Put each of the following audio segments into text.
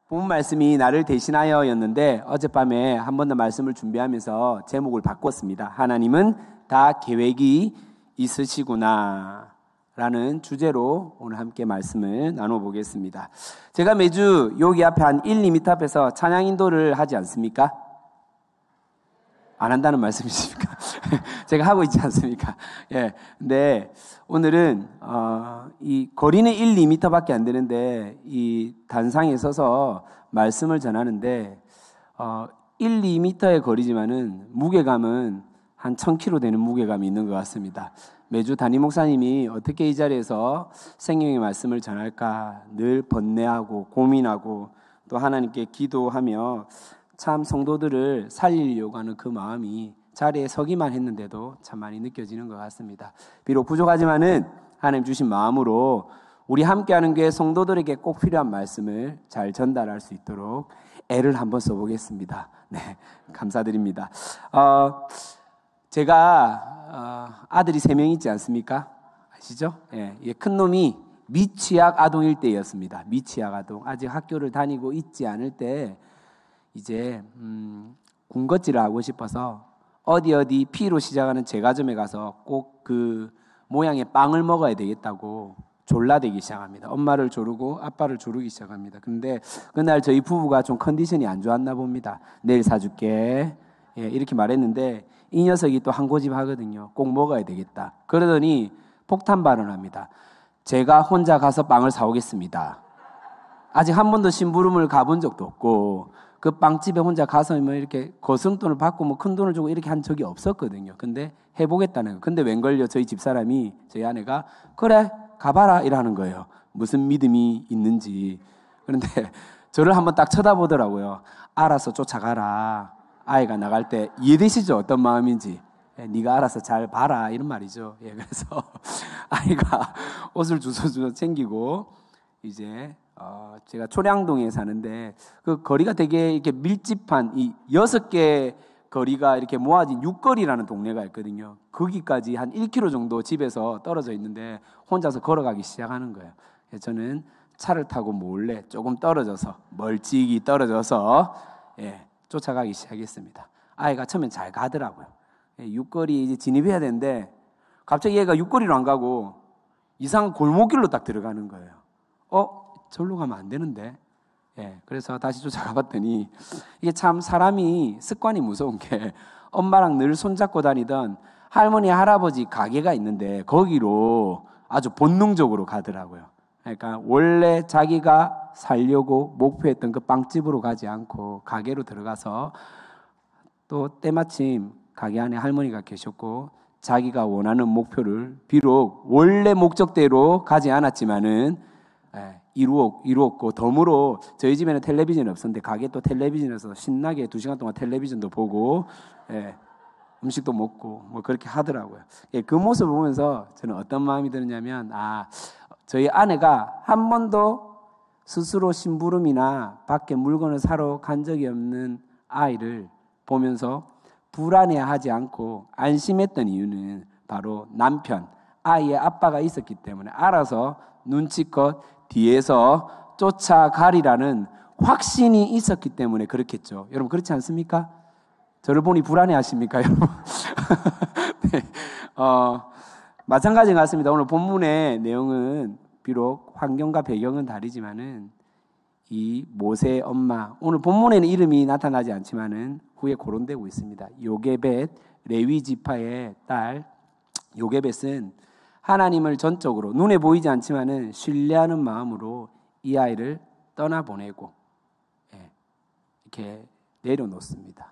본 말씀이 나를 대신하여였는데 어젯밤에 한 번 더 말씀을 준비하면서 제목을 바꿨습니다. 하나님은 다 계획이 있으시구나 라는 주제로 오늘 함께 말씀을 나눠보겠습니다. 제가 매주 여기 앞에 한 1, 2m 앞에서 찬양 인도를 하지 않습니까? 안 한다는 말씀이십니까? 제가 하고 있지 않습니까? 예. 근데 오늘은, 이 거리는 1, 2m 밖에 안 되는데, 이 단상에 서서 말씀을 전하는데, 1, 2m의 거리지만은 무게감은 한 1000kg 되는 무게감이 있는 것 같습니다. 매주 담임 목사님이 어떻게 이 자리에서 생명의 말씀을 전할까 늘 번뇌하고 고민하고 또 하나님께 기도하며 참 성도들을 살리려고 하는 그 마음이 자리에 서기만 했는데도 참 많이 느껴지는 것 같습니다. 비록 부족하지만은 하나님 주신 마음으로 우리 함께하는 교회 성도들에게 꼭 필요한 말씀을 잘 전달할 수 있도록 애를 한번 써보겠습니다. 네, 감사드립니다. 제가 아들이 3명 있지 않습니까? 아시죠? 예, 큰 놈이 미취학 아동일 때였습니다. 미취학 아동. 아직 학교를 다니고 있지 않을 때 이제 군것질을 하고 싶어서 어디 P로 시작하는 제과점에 가서 꼭 그 모양의 빵을 먹어야 되겠다고 졸라대기 시작합니다. 엄마를 조르고 아빠를 조르기 시작합니다. 근데 그날 저희 부부가 좀 컨디션이 안 좋았나 봅니다. 내일 사줄게. 예, 이렇게 말했는데 이 녀석이 또 한 고집 하거든요. 꼭 먹어야 되겠다. 그러더니 폭탄 발언합니다. 제가 혼자 가서 빵을 사오겠습니다. 아직 한 번도 심부름을 가본 적도 없고 그 빵집에 혼자 가서 뭐 이렇게 거스름돈을 받고 뭐 큰 돈을 주고 이렇게 한 적이 없었거든요. 근데 해보겠다는 거예요. 근데 웬걸요? 저희 집사람이, 저희 아내가 그래 가봐라 이러는 거예요. 무슨 믿음이 있는지. 그런데 저를 한번 딱 쳐다보더라고요. 알아서 쫓아가라. 아이가 나갈 때 이해되시죠? 어떤 마음인지. 예, 네가 알아서 잘 봐라 이런 말이죠. 예, 그래서 아이가 옷을 주워주워 챙기고 이제 제가 초량동에 사는데 그 거리가 되게 이렇게 밀집한 이 6개 거리가 이렇게 모아진 육거리라는 동네가 있거든요. 거기까지 한 1km 정도 집에서 떨어져 있는데 혼자서 걸어가기 시작하는 거예요. 그래서 저는 차를 타고 몰래 조금 떨어져서 멀찍이 떨어져서 예, 쫓아가기 시작했습니다. 아이가 처음엔 잘 가더라고요. 예, 육거리 이제 진입해야 되는데 갑자기 얘가 육거리로 안 가고 이상한 골목길로 딱 들어가는 거예요. 절로 가면 안 되는데. 예, 그래서 다시 쫓아가 봤더니 이게 참 사람이 습관이 무서운 게 엄마랑 늘 손잡고 다니던 할머니 할아버지 가게가 있는데 거기로 아주 본능적으로 가더라고요. 그러니까 원래 자기가 살려고 목표했던 그 빵집으로 가지 않고 가게로 들어가서 또 때마침 가게 안에 할머니가 계셨고 자기가 원하는 목표를 비록 원래 목적대로 가지 않았지만은 이루었고 덤으로 저희 집에는 텔레비전이 없었는데 가게 또 텔레비전에서 신나게 2시간 동안 텔레비전도 보고 음식도 먹고 뭐 그렇게 하더라고요. 예, 그 모습을 보면서 저는 어떤 마음이 드느냐면 저희 아내가 한 번도 스스로 심부름이나 밖에 물건을 사러 간 적이 없는 아이를 보면서 불안해하지 않고 안심했던 이유는 바로 남편, 아이의 아빠가 있었기 때문에 알아서 눈치껏 뒤에서 쫓아가리라는 확신이 있었기 때문에 그렇겠죠. 여러분 그렇지 않습니까? 저를 보니 불안해하십니까, 여러분? 네. 마찬가지 같습니다. 오늘 본문의 내용은 비록 환경과 배경은 다르지만은 이 모세의 엄마, 오늘 본문에는 이름이 나타나지 않지만은 후에 거론되고 있습니다. 요게벳, 레위 지파의 딸 요게벳은 하나님을 전적으로 눈에 보이지 않지만은 신뢰하는 마음으로 이 아이를 떠나보내고 이렇게 내려놓습니다.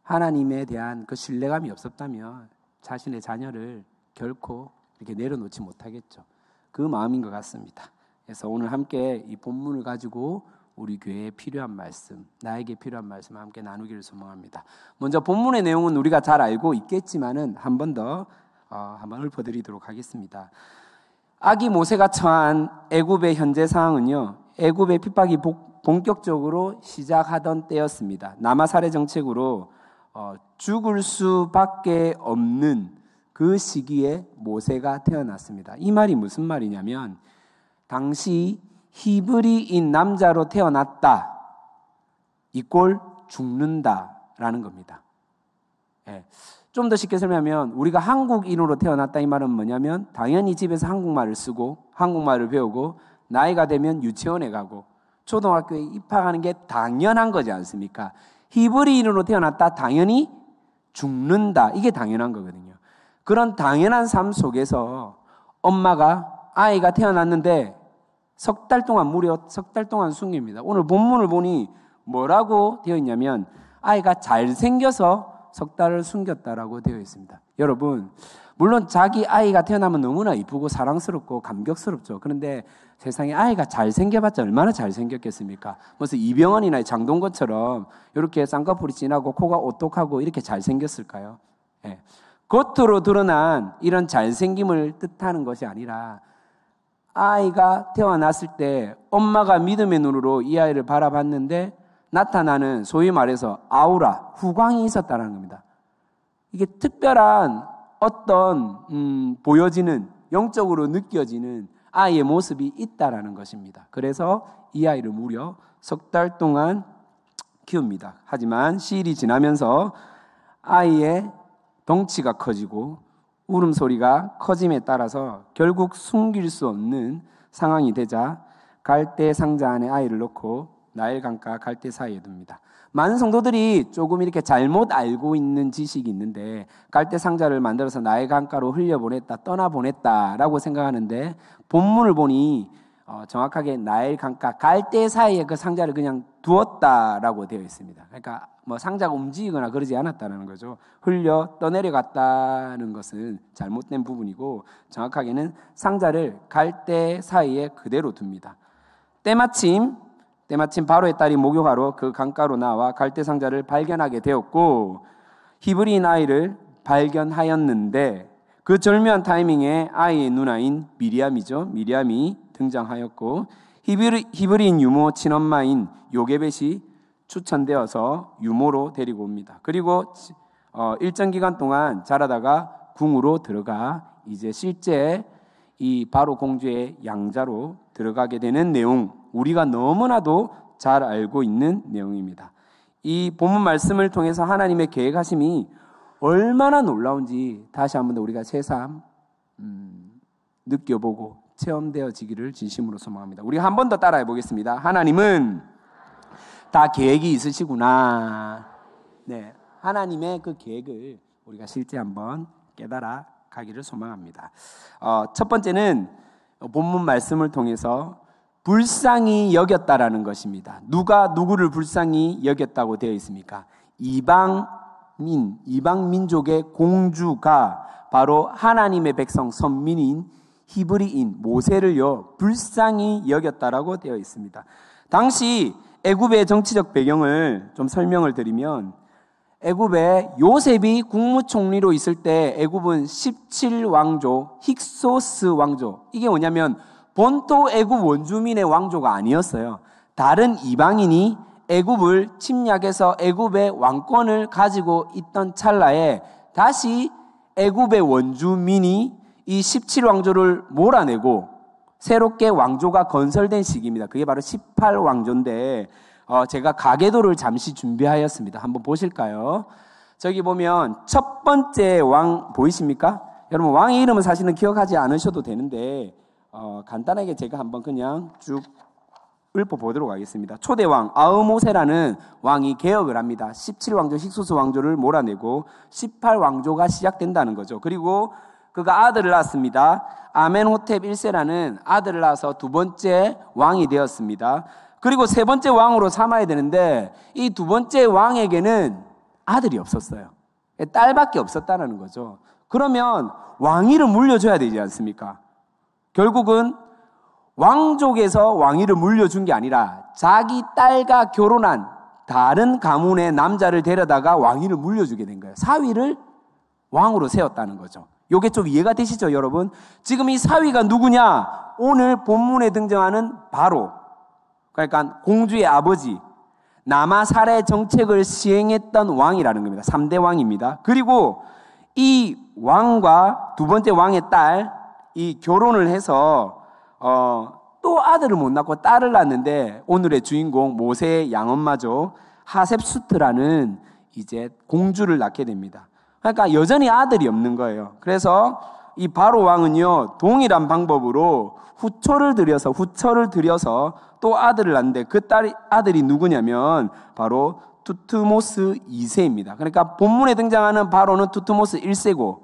하나님에 대한 그 신뢰감이 없었다면 자신의 자녀를 결코 이렇게 내려놓지 못하겠죠. 그 마음인 것 같습니다. 그래서 오늘 함께 이 본문을 가지고 우리 교회에 필요한 말씀, 나에게 필요한 말씀 함께 나누기를 소망합니다. 먼저 본문의 내용은 우리가 잘 알고 있겠지만은 한 번 더 한번 읊어드리도록 하겠습니다. 아기 모세가 처한 애굽의 현재 상황은요, 애굽의 핍박이 본격적으로 시작하던 때였습니다. 남아살해 정책으로 죽을 수밖에 없는 그 시기에 모세가 태어났습니다. 이 말이 무슨 말이냐면 당시 히브리인 남자로 태어났다 이꼴 죽는다라는 겁니다. 예. 좀 더 쉽게 설명하면 우리가 한국인으로 태어났다 이 말은 뭐냐면 당연히 집에서 한국말을 쓰고 한국말을 배우고 나이가 되면 유치원에 가고 초등학교에 입학하는 게 당연한 거지 않습니까? 히브리인으로 태어났다 당연히 죽는다. 이게 당연한 거거든요. 그런 당연한 삶 속에서 엄마가 아이가 태어났는데 석 달 동안 무려 석 달 동안 숨깁니다. 오늘 본문을 보니 뭐라고 되어 있냐면 아이가 잘생겨서 석 달을 숨겼다라고 되어 있습니다. 여러분, 물론 자기 아이가 태어나면 너무나 이쁘고 사랑스럽고 감격스럽죠. 그런데 세상에 아이가 잘생겨봤자 얼마나 잘생겼겠습니까? 무슨 이병헌이나 장동건처럼 이렇게 쌍꺼풀이 진하고 코가 오똑하고 이렇게 잘생겼을까요? 예. 겉으로 드러난 이런 잘생김을 뜻하는 것이 아니라 아이가 태어났을 때 엄마가 믿음의 눈으로 이 아이를 바라봤는데 나타나는 소위 말해서 아우라, 후광이 있었다는 겁니다. 이게 특별한 어떤 보여지는, 영적으로 느껴지는 아이의 모습이 있다라는 것입니다. 그래서 이 아이를 무려 석 달 동안 키웁니다. 하지만 시일이 지나면서 아이의 덩치가 커지고 울음소리가 커짐에 따라서 결국 숨길 수 없는 상황이 되자 갈대 상자 안에 아이를 넣고 나일강과 갈대 사이에 둡니다. 많은 성도들이 조금 이렇게 잘못 알고 있는 지식이 있는데 갈대 상자를 만들어서 나일강가로 흘려보냈다, 떠나보냈다라고 생각하는데 본문을 보니 정확하게 나일강가 갈대 사이에 그 상자를 그냥 두었다라고 되어 있습니다. 그러니까 뭐 상자가 움직이거나 그러지 않았다는 거죠. 흘려 떠내려갔다는 것은 잘못된 부분이고 정확하게는 상자를 갈대 사이에 그대로 둡니다. 때마침 바로의 딸이 목욕하러 그 강가로 나와 갈대 상자를 발견하게 되었고 히브리인 아이를 발견하였는데 그 절묘한 타이밍에 아이의 누나인 미리암이 등장하였고 히브리인 유모 친엄마인 요게벳이 추천되어서 유모로 데리고 옵니다. 그리고 일정 기간 동안 자라다가 궁으로 들어가 이제 실제 이 바로 공주의 양자로 들어가게 되는 내용, 우리가 너무나도 잘 알고 있는 내용입니다. 이 본문 말씀을 통해서 하나님의 계획하심이 얼마나 놀라운지 다시 한번 더 우리가 새삼 느껴보고 체험되어지기를 진심으로 소망합니다. 우리가 한 번 더 따라해 보겠습니다. 하나님은 다 계획이 있으시구나. 네, 하나님의 그 계획을 우리가 실제 한번 깨달아 가기를 소망합니다. 첫 번째는 본문 말씀을 통해서 불쌍히 여겼다라는 것입니다. 누가 누구를 불쌍히 여겼다고 되어 있습니까? 이방 민족의 공주가 바로 하나님의 백성 선민인 히브리인 모세를요 불쌍히 여겼다라고 되어 있습니다. 당시 애굽의 정치적 배경을 좀 설명을 드리면 애굽에 요셉이 국무총리로 있을 때 애굽은 17왕조 힉소스 왕조, 이게 뭐냐면 본토 애굽 원주민의 왕조가 아니었어요. 다른 이방인이 애굽을 침략해서 애굽의 왕권을 가지고 있던 찰나에 다시 애굽의 원주민이 이 17왕조를 몰아내고 새롭게 왕조가 건설된 시기입니다. 그게 바로 18왕조인데 제가 가계도를 잠시 준비하였습니다. 한번 보실까요? 저기 보면 첫 번째 왕 보이십니까? 여러분 왕의 이름은 사실은 기억하지 않으셔도 되는데 간단하게 제가 한번 그냥 쭉 읊어보도록 하겠습니다. 초대왕 아흐모세라는 왕이 개혁을 합니다. 17왕조 힉소스 왕조를 몰아내고 18왕조가 시작된다는 거죠. 그리고 그가 아들을 낳았습니다. 아멘호텝 1세라는 아들을 낳아서 두 번째 왕이 되었습니다. 그리고 세 번째 왕으로 삼아야 되는데 이 두 번째 왕에게는 아들이 없었어요. 딸밖에 없었다는 거죠. 그러면 왕위를 물려줘야 되지 않습니까? 결국은 왕족에서 왕위를 물려준 게 아니라 자기 딸과 결혼한 다른 가문의 남자를 데려다가 왕위를 물려주게 된 거예요. 사위를 왕으로 세웠다는 거죠. 이게 좀 이해가 되시죠, 여러분? 지금 이 사위가 누구냐? 오늘 본문에 등장하는 바로, 그러니까 공주의 아버지, 남아살해 정책을 시행했던 왕이라는 겁니다. 3대 왕입니다. 그리고 이 왕과 두 번째 왕의 딸, 이 결혼을 해서 또 아들을 못 낳고 딸을 낳았는데 오늘의 주인공 모세의 양엄마죠. 하셉수트라는 이제 공주를 낳게 됩니다. 그러니까 여전히 아들이 없는 거예요. 그래서 이 바로 왕은요, 동일한 방법으로 후처를 들여서 또 아들을 낳는데 그 아들이 누구냐면 바로 투트모스 2세입니다. 그러니까 본문에 등장하는 바로는 투트모스 1세고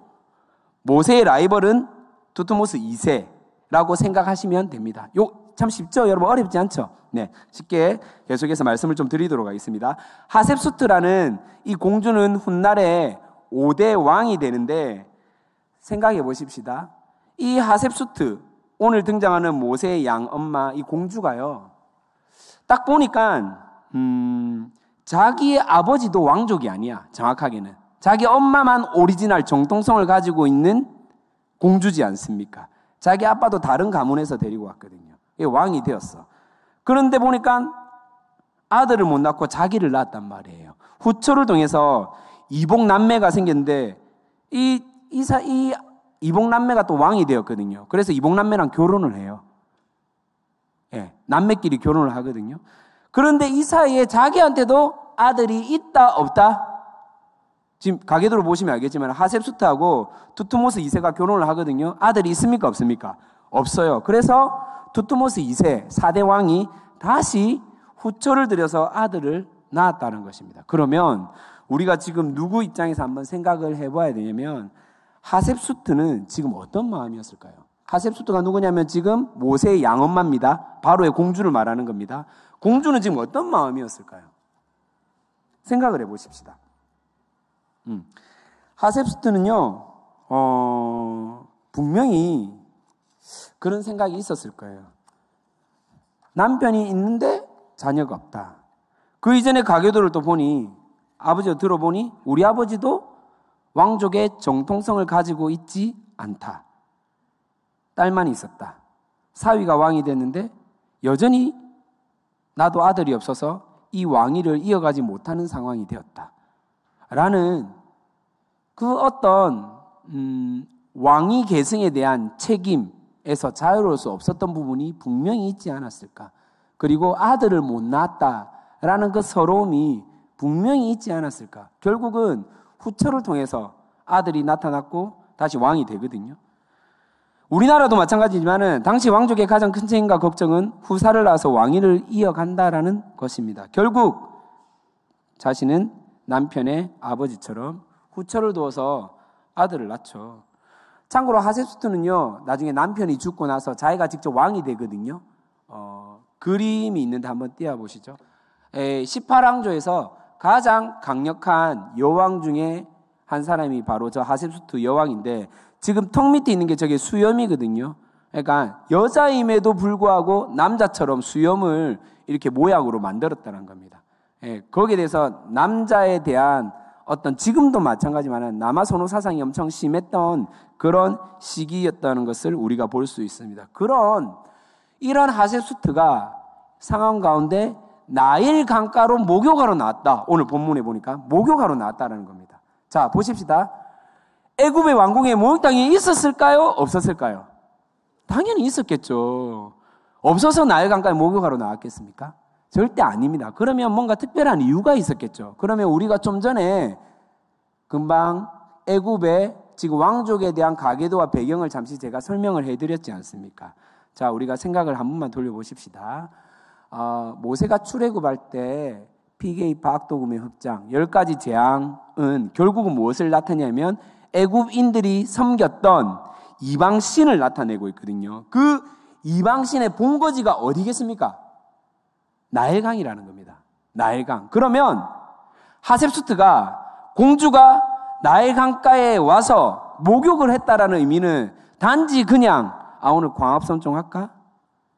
모세의 라이벌은 투트모스 2세라고 생각하시면 됩니다. 참 쉽죠? 여러분 어렵지 않죠? 네, 쉽게 계속해서 말씀을 좀 드리도록 하겠습니다. 하셉수트라는 이 공주는 훗날에 5대 왕이 되는데 생각해 보십시다. 이 하셉수트, 오늘 등장하는 모세의 양엄마 이 공주가요, 딱 보니까 자기의 아버지도 왕족이 아니야. 정확하게는 자기 엄마만 오리지널 정통성을 가지고 있는 공주지 않습니까? 자기 아빠도 다른 가문에서 데리고 왔거든요. 왕이 되었어. 그런데 보니까 아들을 못 낳고 자기를 낳았단 말이에요. 후처를 통해서 이복남매가 생겼는데 이 이복남매가 또 왕이 되었거든요. 그래서 이복남매랑 결혼을 해요. 예, 남매끼리 결혼을 하거든요. 그런데 이 사이에 자기한테도 아들이 있다 없다? 지금 가계도를 보시면 알겠지만 하셉수트하고 투트모스 2세가 결혼을 하거든요. 아들이 있습니까 없습니까? 없어요. 그래서 투트모스 2세 4대 왕이 다시 후처를 들여서 아들을 낳았다는 것입니다. 그러면 우리가 지금 누구 입장에서 한번 생각을 해봐야 되냐면 하셉수트는 지금 어떤 마음이었을까요? 하셉수트가 누구냐면 지금 모세의 양엄마입니다. 바로의 공주를 말하는 겁니다. 공주는 지금 어떤 마음이었을까요? 생각을 해보십시다. 하셉수트는요, 분명히 그런 생각이 있었을 거예요. 남편이 있는데 자녀가 없다. 그 이전에 가계도를 또 보니, 아버지가 들어보니 우리 아버지도 왕족의 정통성을 가지고 있지 않다. 딸만 있었다. 사위가 왕이 됐는데 여전히 나도 아들이 없어서 이 왕위를 이어가지 못하는 상황이 되었다. 라는 그 어떤 왕위 계승에 대한 책임에서 자유로울 수 없었던 부분이 분명히 있지 않았을까. 그리고 아들을 못 낳았다라는 그 서러움이 분명히 있지 않았을까. 결국은 후처를 통해서 아들이 나타났고 다시 왕이 되거든요. 우리나라도 마찬가지지만은 당시 왕족의 가장 큰 책임과 걱정은 후사를 낳아서 왕위를 이어간다라는 것입니다. 결국 자신은 남편의 아버지처럼 후처를 두어서 아들을 낳죠. 참고로 하셉수트는요, 나중에 남편이 죽고 나서 자기가 직접 왕이 되거든요. 그림이 있는데 한번 띄워보시죠. 18왕조에서 가장 강력한 여왕 중에 한 사람이 바로 저 하셉수트 여왕인데, 지금 턱 밑에 있는 게 저게 수염이거든요. 그러니까 여자임에도 불구하고 남자처럼 수염을 이렇게 모양으로 만들었다는 겁니다. 거기에 대해서 남자에 대한 어떤, 지금도 마찬가지지만 남아 선호 사상이 엄청 심했던 그런 시기였다는 것을 우리가 볼 수 있습니다. 이런 하셉수트가 상황 가운데 나일 강가로 목욕하러 나왔다. 오늘 본문에 보니까 목욕하러 나왔다는 겁니다. 자, 보십시다. 애굽의 왕궁에 목욕탕이 있었을까요? 없었을까요? 당연히 있었겠죠. 없어서 나일 강가에 목욕하러 나왔겠습니까? 절대 아닙니다. 그러면 뭔가 특별한 이유가 있었겠죠. 그러면 우리가 좀 전에 금방 애굽의 지금 왕족에 대한 가계도와 배경을 잠시 제가 설명을 해드렸지 않습니까? 자, 우리가 생각을 한 번만 돌려보십시다. 모세가 출애굽할 때 PK 박도금의 흑장 10가지 재앙은 결국은 무엇을 나타내냐면 애굽인들이 섬겼던 이방신을 나타내고 있거든요. 그 이방신의 본거지가 어디겠습니까? 나일강이라는 겁니다. 나일강. 그러면 하셉수트가, 공주가 나일강가에 와서 목욕을 했다라는 의미는 단지 그냥 오늘 광합성 좀 할까?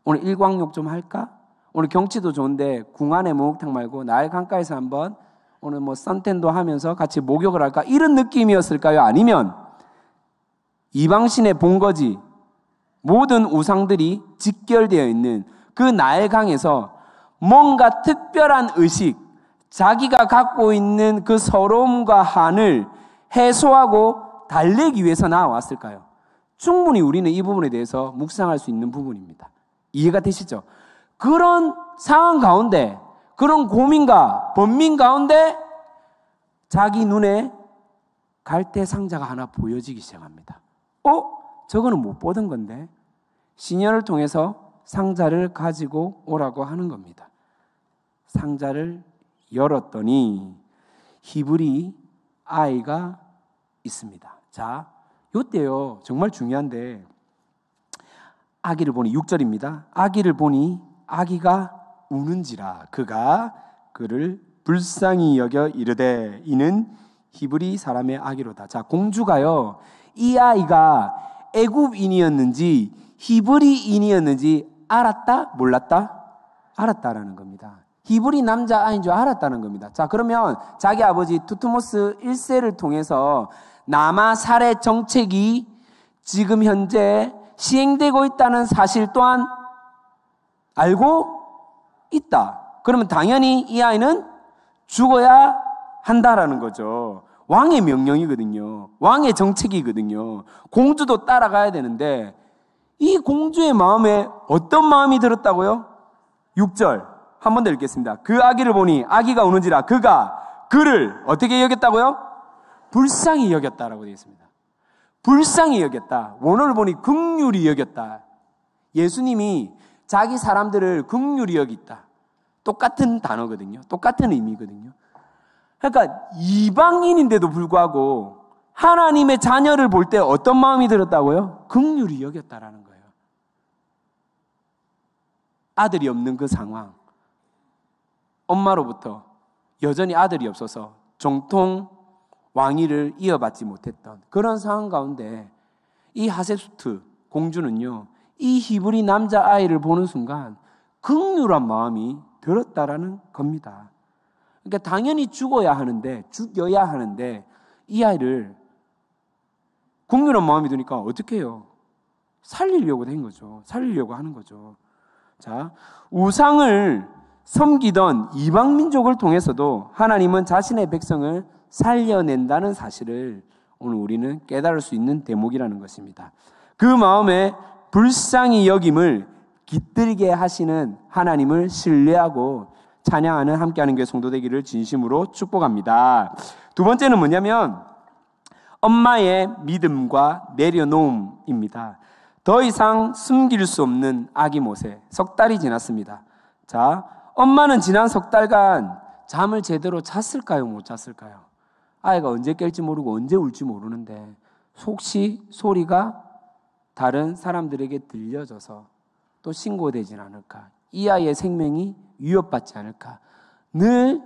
오늘 일광욕 좀 할까? 오늘 경치도 좋은데 궁 안에 목욕탕 말고 나일강가에서 한번 오늘 선텐도 하면서 같이 목욕을 할까? 이런 느낌이었을까요? 아니면 이방신의 본거지, 모든 우상들이 직결되어 있는 그 나일강에서 뭔가 특별한 의식, 자기가 갖고 있는 그 서러움과 한을 해소하고 달래기 위해서 나왔을까요? 충분히 우리는 이 부분에 대해서 묵상할 수 있는 부분입니다. 이해가 되시죠? 그런 상황 가운데 그런 고민과 번민 가운데 자기 눈에 갈대 상자가 하나 보여지기 시작합니다. 저거는 못 보던 건데 시녀를 통해서 상자를 가지고 오라고 하는 겁니다. 상자를 열었더니 히브리 아이가 있습니다. 자, 요때요 정말 중요한데 아기를 보니 6절입니다. 아기를 보니 아기가 우는지라 그가 그를 불쌍히 여겨 이르되 이는 히브리 사람의 아기로다. 자, 공주가요 이 아이가 애굽인이었는지 히브리인이었는지 알았다? 몰랐다? 알았다라는 겁니다. 히브리 남자 아이인 줄 알았다는 겁니다. 자, 그러면 자기 아버지 투트모스 1세를 통해서 남아 살해 정책이 지금 현재 시행되고 있다는 사실 또한 알고 있다. 그러면 당연히 이 아이는 죽어야 한다라는 거죠. 왕의 명령이거든요. 왕의 정책이거든요. 공주도 따라가야 되는데 이 공주의 마음에 어떤 마음이 들었다고요? 6절 한 번 더 읽겠습니다. 그 아기를 보니 아기가 우는지라 그가 그를 어떻게 여겼다고요? 불쌍히 여겼다라고 되어 있습니다. 불쌍히 여겼다. 원어를 보니 긍휼히 여겼다. 예수님이 자기 사람들을 긍휼히 여겼다. 똑같은 단어거든요. 똑같은 의미거든요. 그러니까 이방인인데도 불구하고 하나님의 자녀를 볼 때 어떤 마음이 들었다고요? 긍휼히 여겼다라는 거예요. 아들이 없는 그 상황, 엄마로부터 여전히 아들이 없어서 정통 왕위를 이어받지 못했던 그런 상황 가운데 이 하세수트 공주는요 이 히브리 남자아이를 보는 순간 긍휼한 마음이 들었다라는 겁니다. 그러니까 당연히 죽어야 하는데 이 아이를 긍휼한 마음이 드니까 어떻게 해요? 살리려고 된 거죠. 살리려고 하는 거죠. 자, 우상을 섬기던 이방 민족을 통해서도 하나님은 자신의 백성을 살려낸다는 사실을 오늘 우리는 깨달을 수 있는 대목이라는 것입니다. 그 마음에 불쌍히 여김을 깃들게 하시는 하나님을 신뢰하고 찬양하는 함께하는 교회 성도 되기를 진심으로 축복합니다. 두 번째는 뭐냐면 엄마의 믿음과 내려놓음입니다. 더 이상 숨길 수 없는 아기 모세, 석 달이 지났습니다. 자, 엄마는 지난 석 달간 잠을 제대로 잤을까요? 못 잤을까요? 아이가 언제 깰지 모르고 언제 울지 모르는데 혹시 소리가 다른 사람들에게 들려져서 또 신고되진 않을까? 이 아이의 생명이 위협받지 않을까? 늘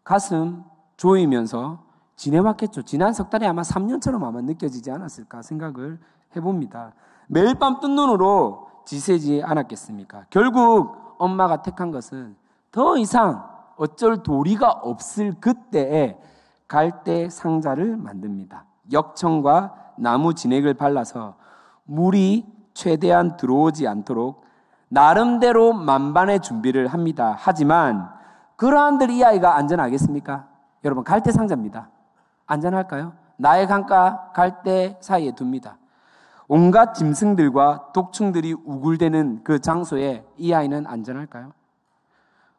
가슴 조이면서 지내왔겠죠. 지난 석 달이 아마 3년처럼 아마 느껴지지 않았을까 생각을 해봅니다. 매일 밤 뜬 눈으로 지새지 않았겠습니까? 결국 엄마가 택한 것은 더 이상 어쩔 도리가 없을 그때에 갈대 상자를 만듭니다. 역청과 나무 진액을 발라서 물이 최대한 들어오지 않도록 나름대로 만반의 준비를 합니다. 하지만 그러한들 이 아이가 안전하겠습니까? 여러분, 갈대 상자입니다. 안전할까요? 나의 강가 갈대 사이에 둡니다. 온갖 짐승들과 독충들이 우글대는 그 장소에 이 아이는 안전할까요?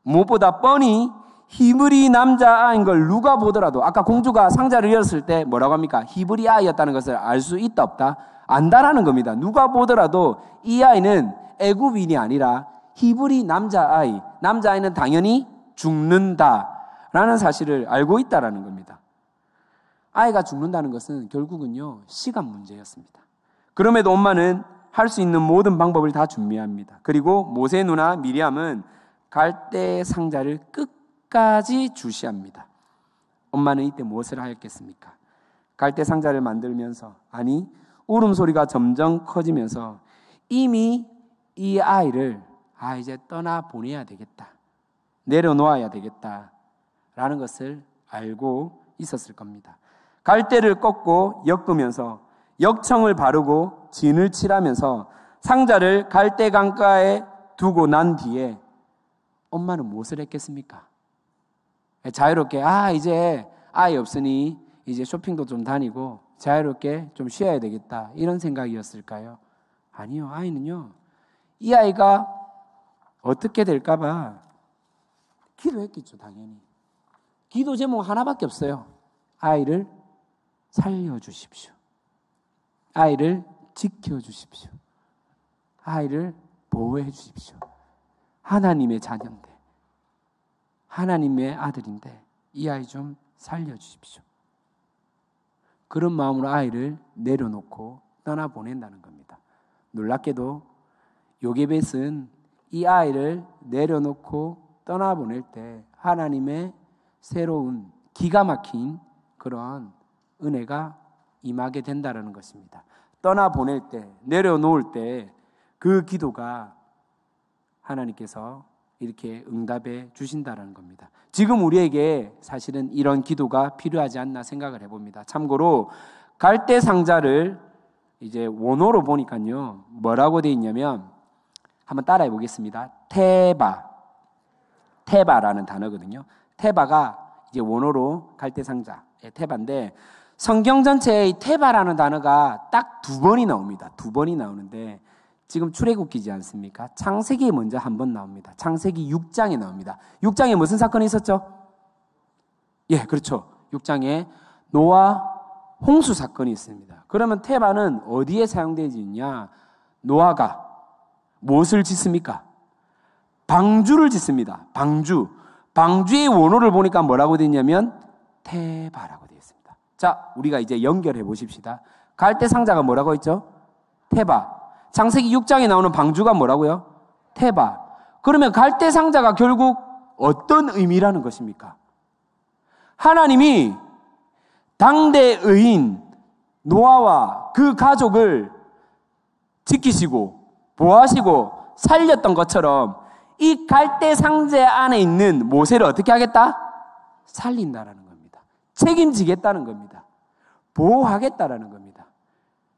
무엇보다 뻔히 히브리 남자아이인 걸 누가 보더라도 아까 공주가 상자를 열었을 때 뭐라고 합니까? 히브리 아이였다는 것을 알 수 있다 없다? 안다라는 겁니다. 누가 보더라도 이 아이는 애굽인이 아니라 히브리 남자아이는 당연히 죽는다라는 사실을 알고 있다라는 겁니다. 아이가 죽는다는 것은 결국은요 시간 문제였습니다. 그럼에도 엄마는 할 수 있는 모든 방법을 다 준비합니다. 그리고 모세 누나 미리암은 갈대 상자를 끝까지 주시합니다. 엄마는 이때 무엇을 하였겠습니까? 갈대 상자를 만들면서 울음소리가 점점 커지면서 이미 이 아이를 이제 떠나보내야 되겠다. 내려놓아야 되겠다라는 것을 알고 있었을 겁니다. 갈대를 꺾고 엮으면서 역청을 바르고 진을 칠하면서 상자를 갈대 강가에 두고 난 뒤에 엄마는 무엇을 했겠습니까? 자유롭게 이제 아이 없으니 이제 쇼핑도 좀 다니고 자유롭게 좀 쉬어야 되겠다 이런 생각이었을까요? 아니요. 아이는요 이 아이가 어떻게 될까 봐 기도했겠죠, 당연히. 기도 제목 하나밖에 없어요. 아이를 살려주십시오. 아이를 지켜주십시오. 아이를 보호해 주십시오. 하나님의 자녀인데, 하나님의 아들인데 이 아이 좀 살려주십시오. 그런 마음으로 아이를 내려놓고 떠나보낸다는 겁니다. 놀랍게도 요게벳은 이 아이를 내려놓고 떠나보낼 때 하나님의 새로운 기가 막힌 그런 은혜가 임하게 된다는 것입니다. 떠나보낼 때, 내려놓을 때 그 기도가 하나님께서 이렇게 응답해 주신다는 겁니다. 지금 우리에게 사실은 이런 기도가 필요하지 않나 생각을 해봅니다. 참고로 갈대 상자를 이제 원어로 보니까요, 뭐라고 되어 있냐면 한번 따라해 보겠습니다. 테바라는 단어거든요. 테바가 이제 원어로 갈대 상자, 테바인데 성경 전체에 이 테바라는 단어가 딱 2번이 나옵니다. 2번이 나오는데 지금 출애굽기지 않습니까? 창세기에 먼저 한 번 나옵니다. 창세기 6장에 나옵니다. 6장에 무슨 사건이 있었죠? 예, 그렇죠. 6장에 노아 홍수 사건이 있습니다. 그러면 테바는 어디에 사용되지 있냐? 노아가 무엇을 짓습니까? 방주를 짓습니다. 방주의 원어를 보니까 뭐라고 되어 있냐면 테바라고 되어 있습니다. 자, 우리가 이제 연결해 보십시다. 갈대 상자가 뭐라고 했죠? 테바. 창세기 6장에 나오는 방주가 뭐라고요? 테바. 그러면 갈대 상자가 결국 어떤 의미라는 것입니까? 하나님이 당대 의인 노아와 그 가족을 지키시고 보호하시고 살렸던 것처럼 이 갈대 상자 안에 있는 모세를 어떻게 하겠다? 살린다라는 겁니다. 책임지겠다는 겁니다. 보호하겠다라는 겁니다.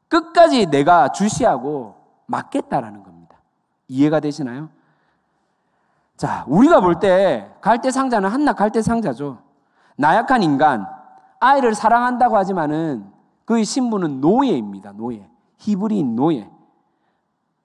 끝까지 내가 주시하고 맡겠다라는 겁니다. 이해가 되시나요? 자, 우리가 볼 때 갈대 상자는 한낱 갈대 상자죠. 나약한 인간, 아이를 사랑한다고 하지만은 그의 신분은 노예입니다. 노예. 히브리인 노예.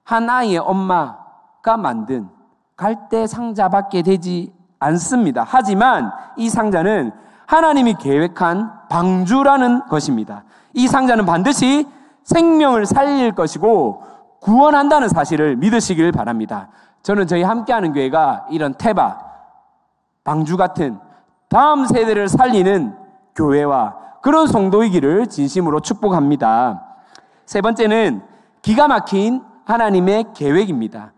한 아이의 엄마가 만든 갈대 상자밖에 되지 않습니다. 하지만 이 상자는 하나님이 계획한 방주라는 것입니다. 이 상자는 반드시 생명을 살릴 것이고 구원한다는 사실을 믿으시길 바랍니다. 저는 저희 함께하는 교회가 이런 테바, 방주 같은 다음 세대를 살리는 교회와 그런 성도이기를 진심으로 축복합니다. 세 번째는 기가 막힌 하나님의 계획입니다.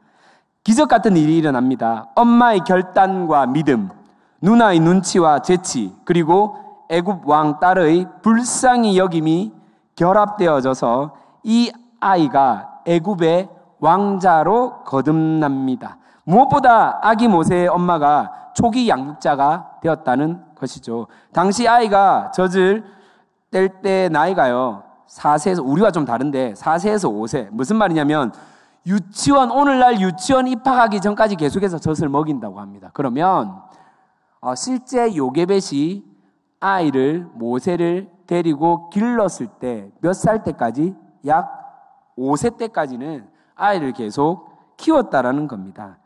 기적 같은 일이 일어납니다. 엄마의 결단과 믿음, 누나의 눈치와 재치, 그리고 애굽 왕 딸의 불쌍히 여김이 결합되어져서 이 아이가 애굽의 왕자로 거듭납니다. 무엇보다 아기 모세의 엄마가 초기 양육자가 되었다는 것이죠. 당시 아이가 젖을 뗄 때 나이가요 4세에서, 우리와 좀 다른데 4세에서 5세. 무슨 말이냐면 오늘날 유치원 입학하기 전까지 계속해서 젖을 먹인다고 합니다. 그러면 실제 요게벳이 아이를, 모세를 데리고 길렀을 때 몇 살 때까지? 약 5세 때까지는 아이를 계속 키웠다라는 겁니다.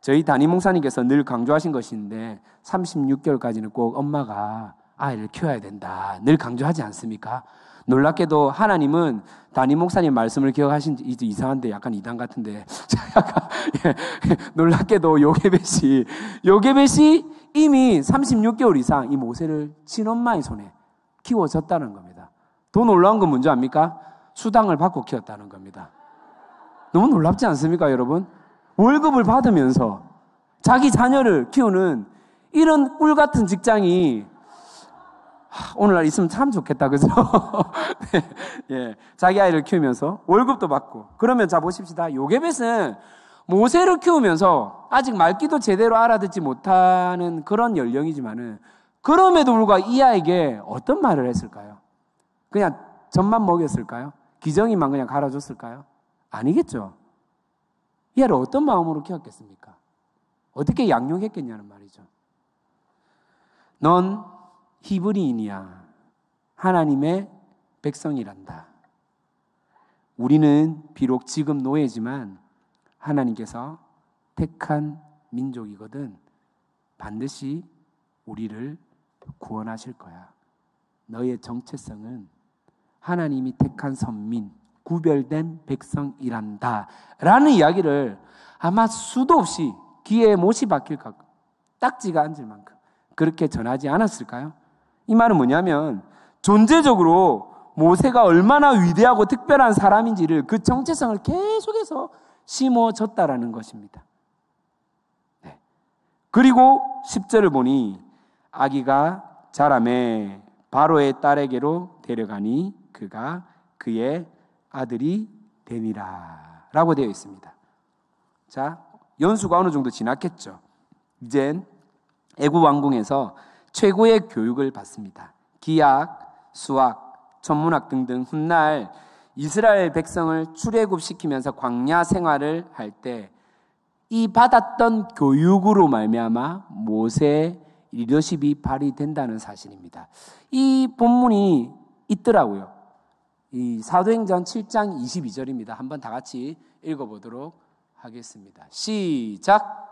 저희 담임 목사님께서 늘 강조하신 것인데 36개월까지는 꼭 엄마가 아이를 키워야 된다. 늘 강조하지 않습니까? 놀랍게도 하나님은 담임 목사님 말씀을 기억하신 이제 이상한데 약간 이단 같은데 약간 놀랍게도 요게벳이 이미 36개월 이상 이 모세를 친엄마의 손에 키워졌다는 겁니다. 더 놀라운 건 뭔지 압니까? 수당을 받고 키웠다는 겁니다. 너무 놀랍지 않습니까, 여러분? 월급을 받으면서 자기 자녀를 키우는 이런 꿀 같은 직장이 오늘날 있으면 참 좋겠다, 그죠? 네, 예, 자기 아이를 키우면서 월급도 받고. 그러면 자 보십시다. 요게벳은 모세를 키우면서 아직 말귀도 제대로 알아듣지 못하는 그런 연령이지만은 그럼에도 불구하고 이 아이에게 어떤 말을 했을까요? 그냥 젖만 먹였을까요? 기저귀만 그냥 갈아줬을까요? 아니겠죠. 이 아이를 어떤 마음으로 키웠겠습니까? 어떻게 양육했겠냐는 말이죠. 넌 히브리인이야. 하나님의 백성이란다. 우리는 비록 지금 노예지만 하나님께서 택한 민족이거든. 반드시 우리를 구원하실 거야. 너의 정체성은 하나님이 택한 선민, 구별된 백성이란다 라는 이야기를 아마 수도 없이 귀에 못이 박힐 것, 딱지가 앉을 만큼 그렇게 전하지 않았을까요? 이 말은 뭐냐면 존재적으로 모세가 얼마나 위대하고 특별한 사람인지를 그 정체성을 계속해서 심어줬다라는 것입니다. 네. 그리고 10절을 보니 아기가 자라매 바로의 딸에게로 데려가니 그가 그의 아들이 되니라 라고 되어 있습니다. 자, 연수가 어느 정도 지났겠죠. 이젠 애굽 왕궁에서 최고의 교육을 받습니다. 기약, 수학, 천문학 등등 훗날 이스라엘 백성을 출애굽시키면서 광야 생활을 할 때 이 받았던 교육으로 말미암아 모세의 리더십이 발휘된다는 사실입니다. 이 본문이 있더라고요. 이 사도행전 7장 22절입니다. 한번 다 같이 읽어보도록 하겠습니다. 시작.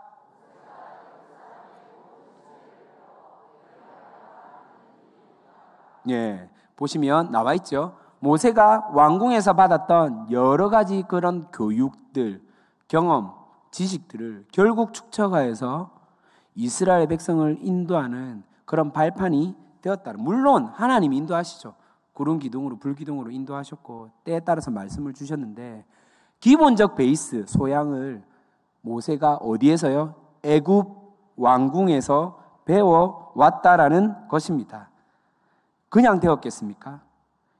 예, 보시면 나와 있죠. 모세가 왕궁에서 받았던 여러 가지 그런 교육들, 경험, 지식들을 결국 축적하여서 이스라엘 백성을 인도하는 그런 발판이 되었다. 물론 하나님이 인도하시죠. 구름 기둥으로 불 기둥으로 인도하셨고 때에 따라서 말씀을 주셨는데 기본적 베이스 소양을 모세가 어디에서요? 애굽 왕궁에서 배워왔다라는 것입니다. 그냥 되었겠습니까?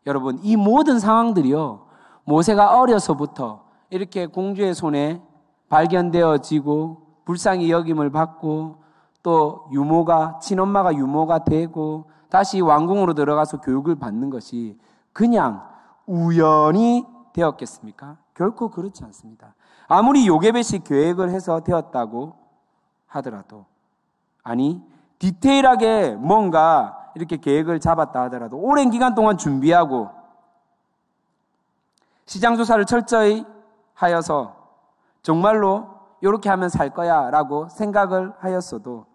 여러분, 이 모든 상황들이요, 모세가 어려서부터 이렇게 공주의 손에 발견되어지고 불쌍히 여김을 받고 또 유모가, 친엄마가 유모가 되고 다시 왕궁으로 들어가서 교육을 받는 것이 그냥 우연히 되었겠습니까? 결코 그렇지 않습니다. 아무리 요게벳이 계획을 해서 되었다고 하더라도, 아니 디테일하게 뭔가 이렇게 계획을 잡았다 하더라도 오랜 기간 동안 준비하고 시장조사를 철저히 하여서 정말로 이렇게 하면 살 거야 라고 생각을 하였어도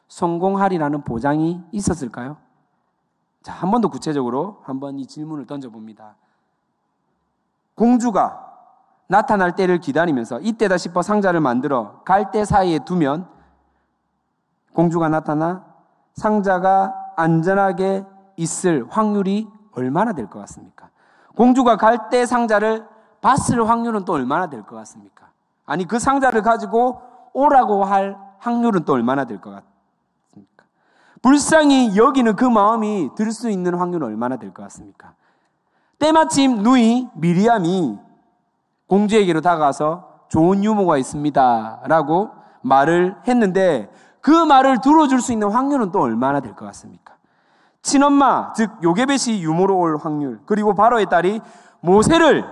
성공하리라는 보장이 있었을까요? 자, 한 번 더 구체적으로 한번 이 질문을 던져봅니다. 공주가 나타날 때를 기다리면서 이때다 싶어 상자를 만들어 갈대 사이에 두면 공주가 나타나 상자가 안전하게 있을 확률이 얼마나 될 것 같습니까? 공주가 갈대 상자를 봤을 확률은 또 얼마나 될 것 같습니까? 아니 그 상자를 가지고 오라고 할 확률은 또 얼마나 될 것 같습니까? 불쌍히 여기는 그 마음이 들 수 있는 확률은 얼마나 될 것 같습니까? 때마침 누이 미리암이 공주에게로 다가가서 좋은 유모가 있습니다 라고 말을 했는데 그 말을 들어줄 수 있는 확률은 또 얼마나 될 것 같습니까? 친엄마, 즉 요게벳이 유모로 올 확률, 그리고 바로의 딸이 모세를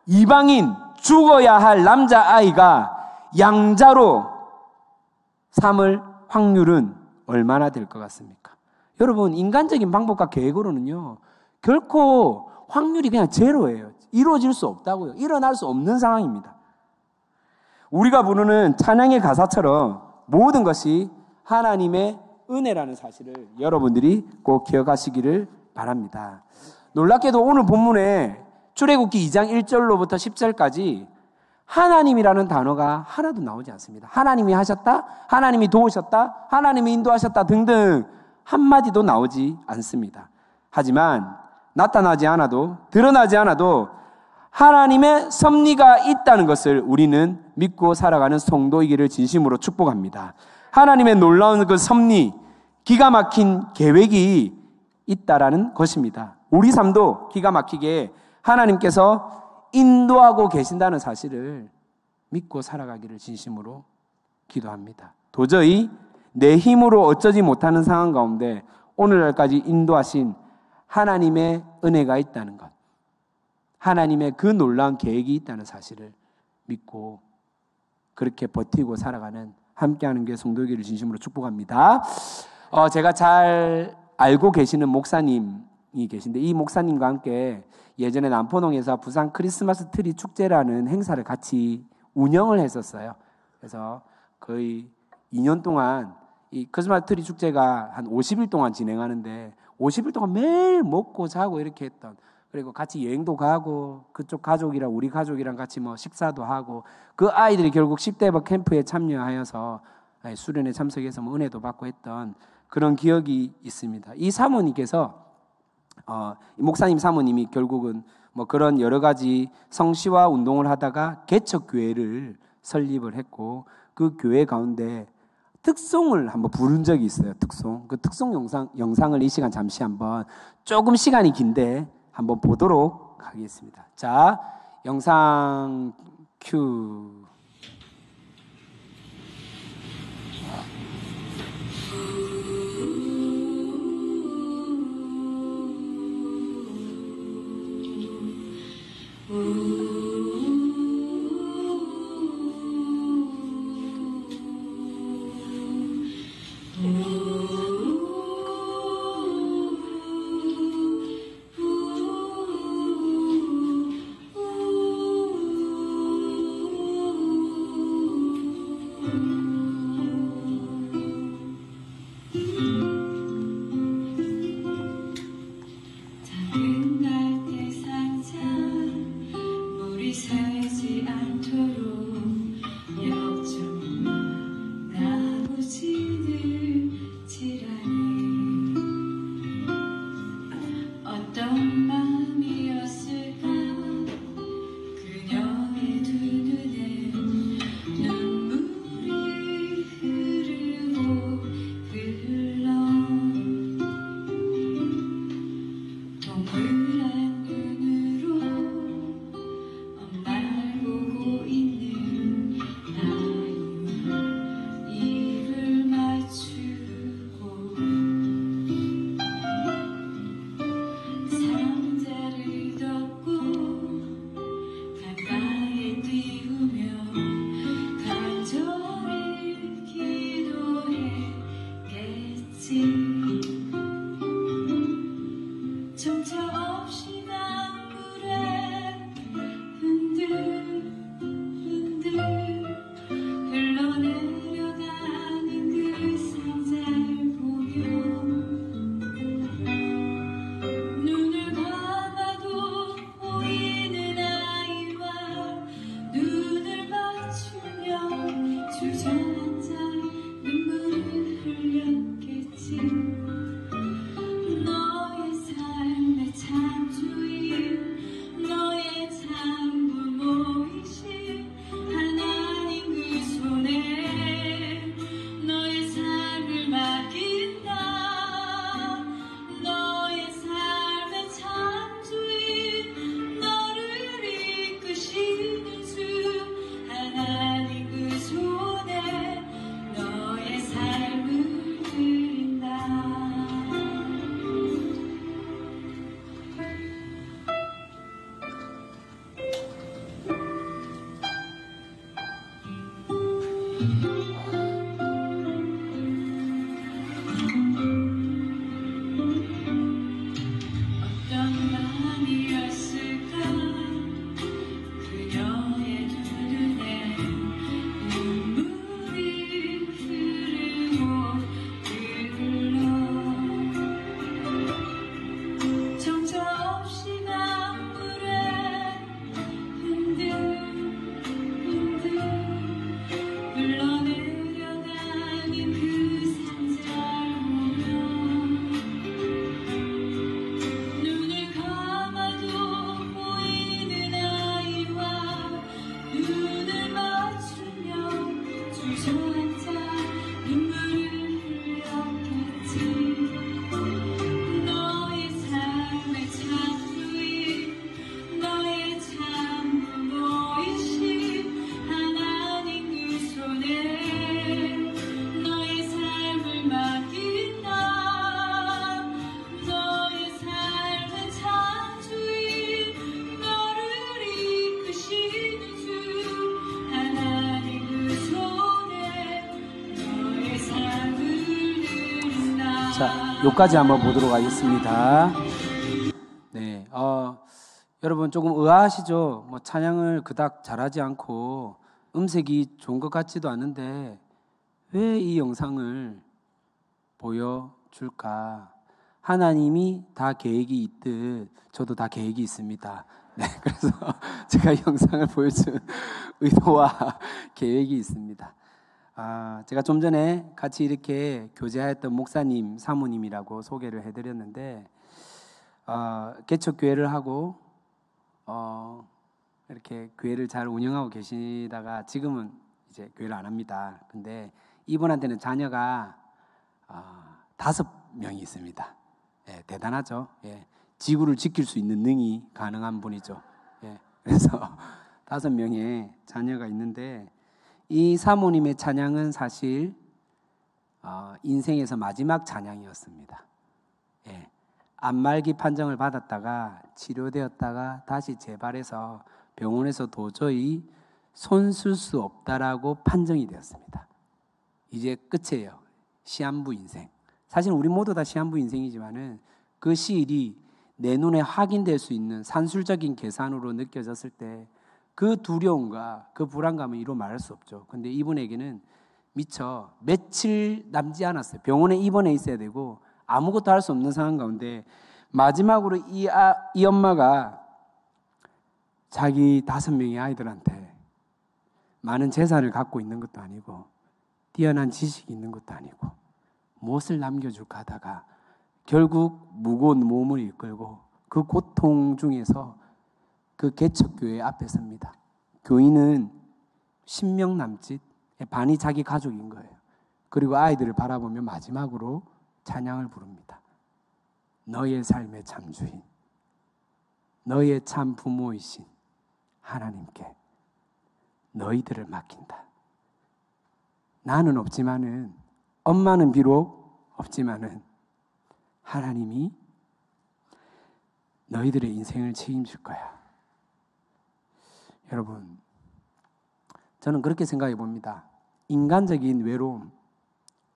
이방인 죽어야 할 남자아이가 양자로 삼을 확률은 얼마나 될 것 같습니까? 여러분, 인간적인 방법과 계획으로는요 결코 확률이 그냥 제로예요. 이루어질 수 없다고요. 일어날 수 없는 상황입니다. 우리가 부르는 찬양의 가사처럼 모든 것이 하나님의 은혜라는 사실을 여러분들이 꼭 기억하시기를 바랍니다. 놀랍게도 오늘 본문에 출애굽기 2장 1절로부터 10절까지 하나님이라는 단어가 하나도 나오지 않습니다. 하나님이 하셨다, 하나님이 도우셨다, 하나님이 인도하셨다 등등 한마디도 나오지 않습니다. 하지만 나타나지 않아도, 드러나지 않아도 하나님의 섭리가 있다는 것을 우리는 믿고 살아가는 성도이기를 진심으로 축복합니다. 하나님의 놀라운 그 섭리, 기가 막힌 계획이 있다라는 것입니다. 우리 삶도 기가 막히게 하나님께서 인도하고 계신다는 사실을 믿고 살아가기를 진심으로 기도합니다. 도저히 내 힘으로 어쩌지 못하는 상황 가운데 오늘날까지 인도하신 하나님의 은혜가 있다는 것, 하나님의 그 놀라운 계획이 있다는 사실을 믿고 그렇게 버티고 살아가는 함께하는 게 성도이기를 진심으로 축복합니다. 제가 잘 알고 계시는 목사님이 계신데 이 목사님과 함께 예전에 남포동에서 부산 크리스마스 트리 축제라는 행사를 같이 운영을 했었어요. 그래서 거의 2년 동안 이 크리스마스 트리 축제가 한 50일 동안 진행하는데 50일 동안 매일 먹고 자고 이렇게 했던, 그리고 같이 여행도 가고 그쪽 가족이랑 우리 가족이랑 같이 뭐 식사도 하고, 그 아이들이 결국 10대 캠프에 참여하여서 수련회 참석해서 뭐 은혜도 받고 했던 그런 기억이 있습니다. 이 사모님께서 이 목사님 사모님이 결국은 뭐 그런 여러 가지 성시화 운동을 하다가 개척교회를 설립을 했고, 그 교회 가운데 특송을 한번 부른 적이 있어요. 특송. 그 특송 영상을 이 시간 잠시 한번, 조금 시간이 긴데 한번 보도록 하겠습니다. 자, 영상 큐. 자, 요까지 한번 보도록 하겠습니다. 네, 여러분 조금 의아하시죠? 뭐 찬양을 그닥 잘하지 않고 음색이 좋은 것 같지도 않은데 왜 이 영상을 보여줄까? 하나님이 다 계획이 있듯 저도 다 계획이 있습니다. 네, 그래서 제가 이 영상을 보여준 의도와 계획이 있습니다. 제가 좀 전에 같이 이렇게 교제하였던 목사님, 사모님이라고 소개를 해드렸는데, 개척교회를 하고 이렇게 교회를 잘 운영하고 계시다가 지금은 이제 교회를 안 합니다. 근데 이분한테는 자녀가 5명이 있습니다. 예, 대단하죠. 예, 지구를 지킬 수 있는 능이 가능한 분이죠. 예, 그래서 5명의 자녀가 있는데, 이 사모님의 찬양은 사실 인생에서 마지막 찬양이었습니다. 예, 암말기 판정을 받았다가 치료되었다가 다시 재발해서 병원에서 도저히 손 쓸 수 없다라고 판정이 되었습니다. 이제 끝이에요. 시한부 인생. 사실 우리 모두 다 시한부 인생이지만은 그 시일이 내 눈에 확인될 수 있는 산술적인 계산으로 느껴졌을 때 그 두려움과 그 불안감은 이루 말할 수 없죠. 근데 이분에게는 미처 며칠 남지 않았어요. 병원에 입원해 있어야 되고 아무것도 할 수 없는 상황 가운데 마지막으로 이 엄마가 자기 5명의 아이들한테 많은 재산을 갖고 있는 것도 아니고 뛰어난 지식이 있는 것도 아니고 무엇을 남겨줄까 하다가 결국 무거운 몸을 이끌고 그 고통 중에서 그 개척교회 앞에 섭니다. 교인은 10명 남짓, 반이 자기 가족인 거예요. 그리고 아이들을 바라보며 마지막으로 찬양을 부릅니다. 너의 삶의 참 주인, 너의 참 부모이신 하나님께 너희들을 맡긴다. 나는 없지만은, 엄마는 비록 없지만은 하나님이 너희들의 인생을 책임질 거야. 여러분, 저는 그렇게 생각해 봅니다. 인간적인 외로움,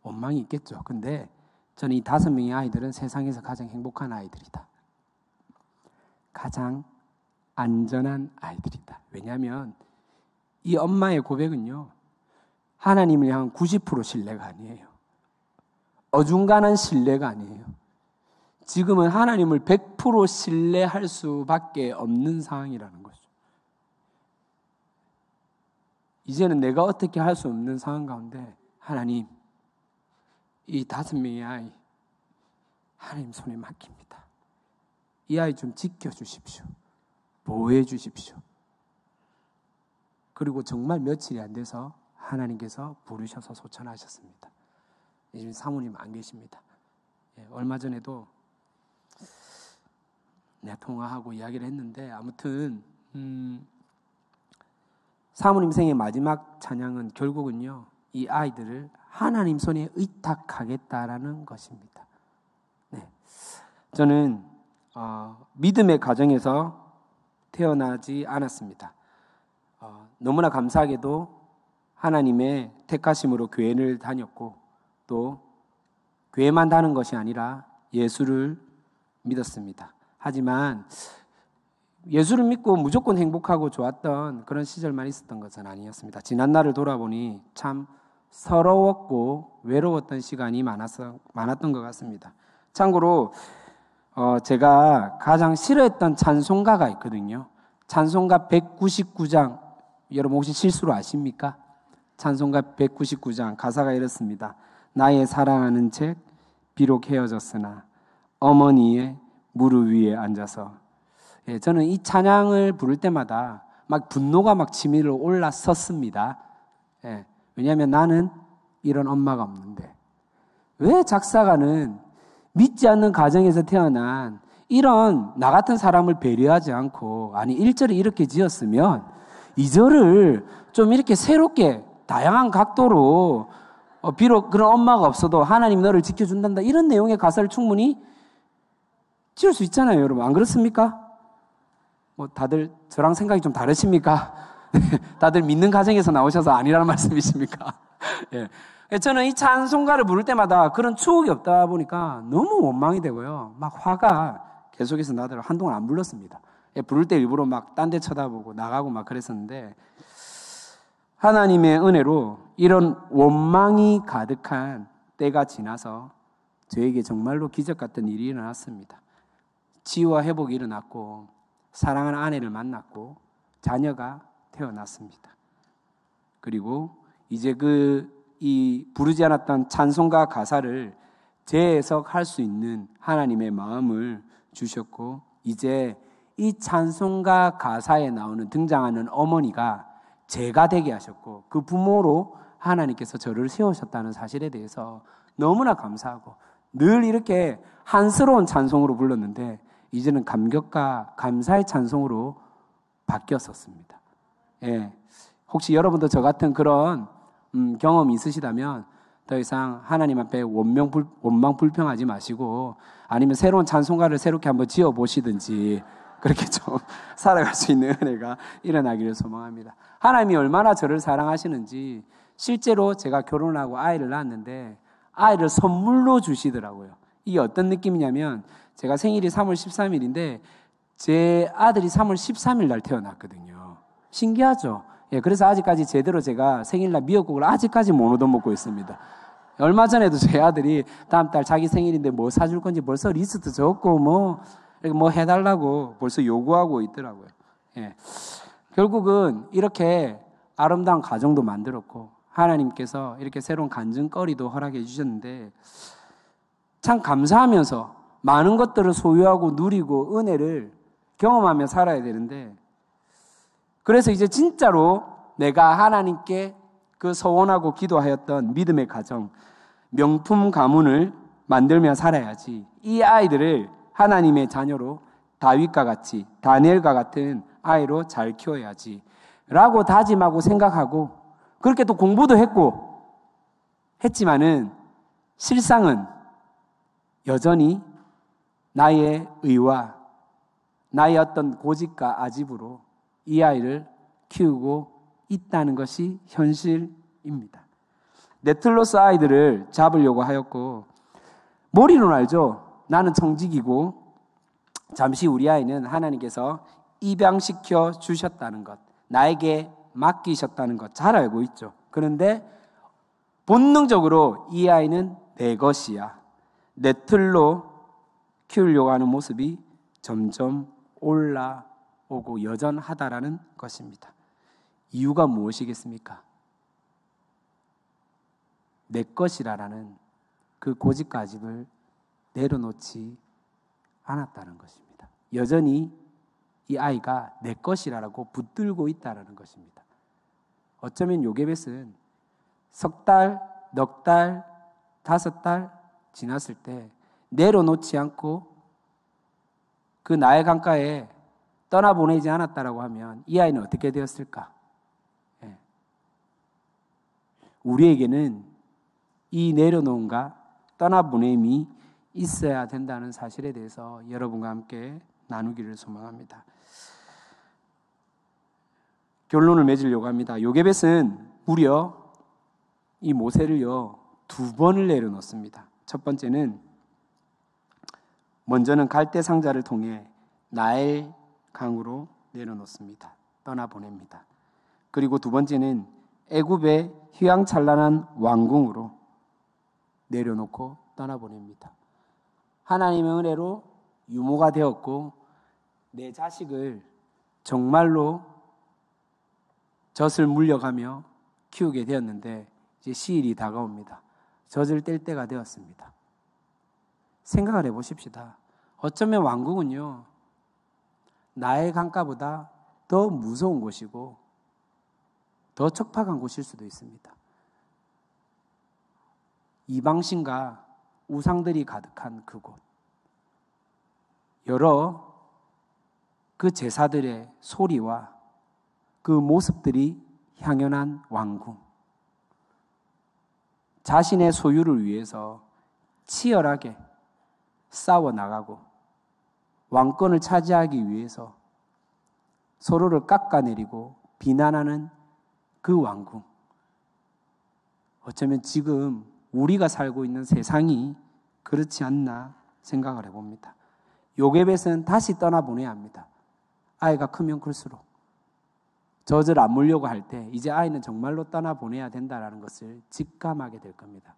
원망이 있겠죠. 근데 저는 이 5명의 아이들은 세상에서 가장 행복한 아이들이다. 가장 안전한 아이들이다. 왜냐하면 이 엄마의 고백은요, 하나님을 향한 90% 신뢰가 아니에요. 어중간한 신뢰가 아니에요. 지금은 하나님을 100% 신뢰할 수밖에 없는 상황이라는 거죠. 이제는 내가 어떻게 할 수 없는 상황 가운데 하나님, 이 5명의 아이 하나님 손에 맡깁니다. 이 아이 좀 지켜주십시오. 보호해 주십시오. 그리고 정말 며칠이 안 돼서 하나님께서 부르셔서 소천하셨습니다. 지금 사모님 안 계십니다. 얼마 전에도 내가 통화하고 이야기를 했는데, 아무튼 사모님 생의 마지막 찬양은 결국은요, 이 아이들을 하나님 손에 의탁하겠다라는 것입니다. 네. 저는 믿음의 가정에서 태어나지 않았습니다. 너무나 감사하게도 하나님의 택하심으로 교회를 다녔고, 또 교회만 다는 것이 아니라 예수를 믿었습니다. 하지만 예수를 믿고 무조건 행복하고 좋았던 그런 시절만 있었던 것은 아니었습니다. 지난 날을 돌아보니 참 서러웠고 외로웠던 시간이 많았던 것 같습니다. 참고로 제가 가장 싫어했던 찬송가가 있거든요. 찬송가 199장, 여러분 혹시 실수로 아십니까? 찬송가 199장 가사가 이렇습니다. 나의 사랑하는 책 비록 헤어졌으나 어머니의 무릎 위에 앉아서. 저는 이 찬양을 부를 때마다 막 분노가 막 치밀어 올라섰습니다. 왜냐하면 나는 이런 엄마가 없는데, 왜 작사가는 믿지 않는 가정에서 태어난 이런 나 같은 사람을 배려하지 않고, 아니 1절을 이렇게 지었으면 2절을 좀 이렇게 새롭게 다양한 각도로, 비록 그런 엄마가 없어도 하나님 너를 지켜준단다, 이런 내용의 가사를 충분히 지을 수 있잖아요, 여러분. 안 그렇습니까? 다들 저랑 생각이 좀 다르십니까? 다들 믿는 가정에서 나오셔서 아니라는 말씀이십니까? 예. 저는 이 찬송가를 부를 때마다 그런 추억이 없다 보니까 너무 원망이 되고요. 막 화가 계속해서 나더라고요. 한동안 안 불렀습니다. 부를 때 일부러 막 딴 데 쳐다보고 나가고 막 그랬었는데, 하나님의 은혜로 이런 원망이 가득한 때가 지나서 저에게 정말로 기적 같은 일이 일어났습니다. 치유와 회복이 일어났고 사랑하는 아내를 만났고 자녀가 태어났습니다. 그리고 이제 이 부르지 않았던 찬송가 가사를 재해석할 수 있는 하나님의 마음을 주셨고, 이제 이 찬송가 가사에 나오는 등장하는 어머니가 제가 되게 하셨고, 그 부모로 하나님께서 저를 세우셨다는 사실에 대해서 너무나 감사하고, 늘 이렇게 한스러운 찬송으로 불렀는데 이제는 감격과 감사의 찬송으로 바뀌었었습니다. 예. 혹시 여러분도 저 같은 그런 경험이 있으시다면 더 이상 하나님 앞에 원망 불평하지 마시고, 아니면 새로운 찬송가를 새롭게 한번 지어보시든지 그렇게 좀 살아갈 수 있는 은혜가 일어나기를 소망합니다. 하나님이 얼마나 저를 사랑하시는지, 실제로 제가 결혼하고 아이를 낳았는데 아이를 선물로 주시더라고요. 이게 어떤 느낌이냐면, 제가 생일이 3월 13일인데 제 아들이 3월 13일 날 태어났거든요. 신기하죠? 예, 그래서 아직까지 제대로 제가 생일날 미역국을 아직까지 못 얻어먹고 있습니다. 얼마 전에도 제 아들이 다음 달 자기 생일인데 뭐 사줄 건지 벌써 리스트 적고 뭐 해달라고 벌써 요구하고 있더라고요. 예. 결국은 이렇게 아름다운 가정도 만들었고, 하나님께서 이렇게 새로운 간증거리도 허락해 주셨는데, 참 감사하면서 많은 것들을 소유하고 누리고 은혜를 경험하며 살아야 되는데, 그래서 이제 진짜로 내가 하나님께 그 소원하고 기도하였던 믿음의 가정, 명품 가문을 만들며 살아야지, 이 아이들을 하나님의 자녀로 다윗과 같이, 다니엘과 같은 아이로 잘 키워야지 라고 다짐하고 생각하고, 그렇게 또 공부도 했지만은 실상은 여전히 나의 의와 나의 어떤 고집과 아집으로 이 아이를 키우고 있다는 것이 현실입니다. 네틀로스 아이들을 잡으려고 하였고, 머리는 알죠? 나는 청직이고 잠시 우리 아이는 하나님께서 입양시켜 주셨다는 것, 나에게 맡기셨다는 것 잘 알고 있죠. 그런데 본능적으로 이 아이는 내 것이야, 내 틀로 키우려고 하는 모습이 점점 올라오고 여전하다라는 것입니다. 이유가 무엇이겠습니까? 내 것이라는 그 고집과 아집을 내려놓지 않았다는 것입니다. 여전히 이 아이가 내 것이라고 붙들고 있다는 것입니다. 어쩌면 요게벳은 석 달, 넉 달, 5달 지났을 때 내려놓지 않고 그 나의 강가에 떠나보내지 않았다라고 하면 이 아이는 어떻게 되었을까? 예. 우리에게는 이 내려놓음과 떠나보냄이 있어야 된다는 사실에 대해서 여러분과 함께 나누기를 소망합니다. 결론을 맺으려고 합니다. 요게벳은 무려 이 모세를요 2번을 내려놓습니다. 첫 번째는, 먼저는 갈대 상자를 통해 나일 강으로 내려놓습니다. 떠나보냅니다. 그리고 두 번째는 애굽의 휘황찬란한 왕궁으로 내려놓고 떠나보냅니다. 하나님의 은혜로 유모가 되었고 내 자식을 정말로 젖을 물려가며 키우게 되었는데, 이제 시일이 다가옵니다. 젖을 뗄 때가 되었습니다. 생각을 해보십시다. 어쩌면 왕궁은요 나의 강가보다 더 무서운 곳이고 더 척박한 곳일 수도 있습니다. 이방신과 우상들이 가득한 그곳, 여러 그 제사들의 소리와 그 모습들이 향연한 왕궁, 자신의 소유를 위해서 치열하게 싸워나가고 왕권을 차지하기 위해서 서로를 깎아내리고 비난하는 그 왕궁, 어쩌면 지금 우리가 살고 있는 세상이 그렇지 않나 생각을 해봅니다. 요게벳은 다시 떠나보내야 합니다. 아이가 크면 클수록 젖을 안 물려고 할 때 이제 아이는 정말로 떠나보내야 된다는 것을 직감하게 될 겁니다.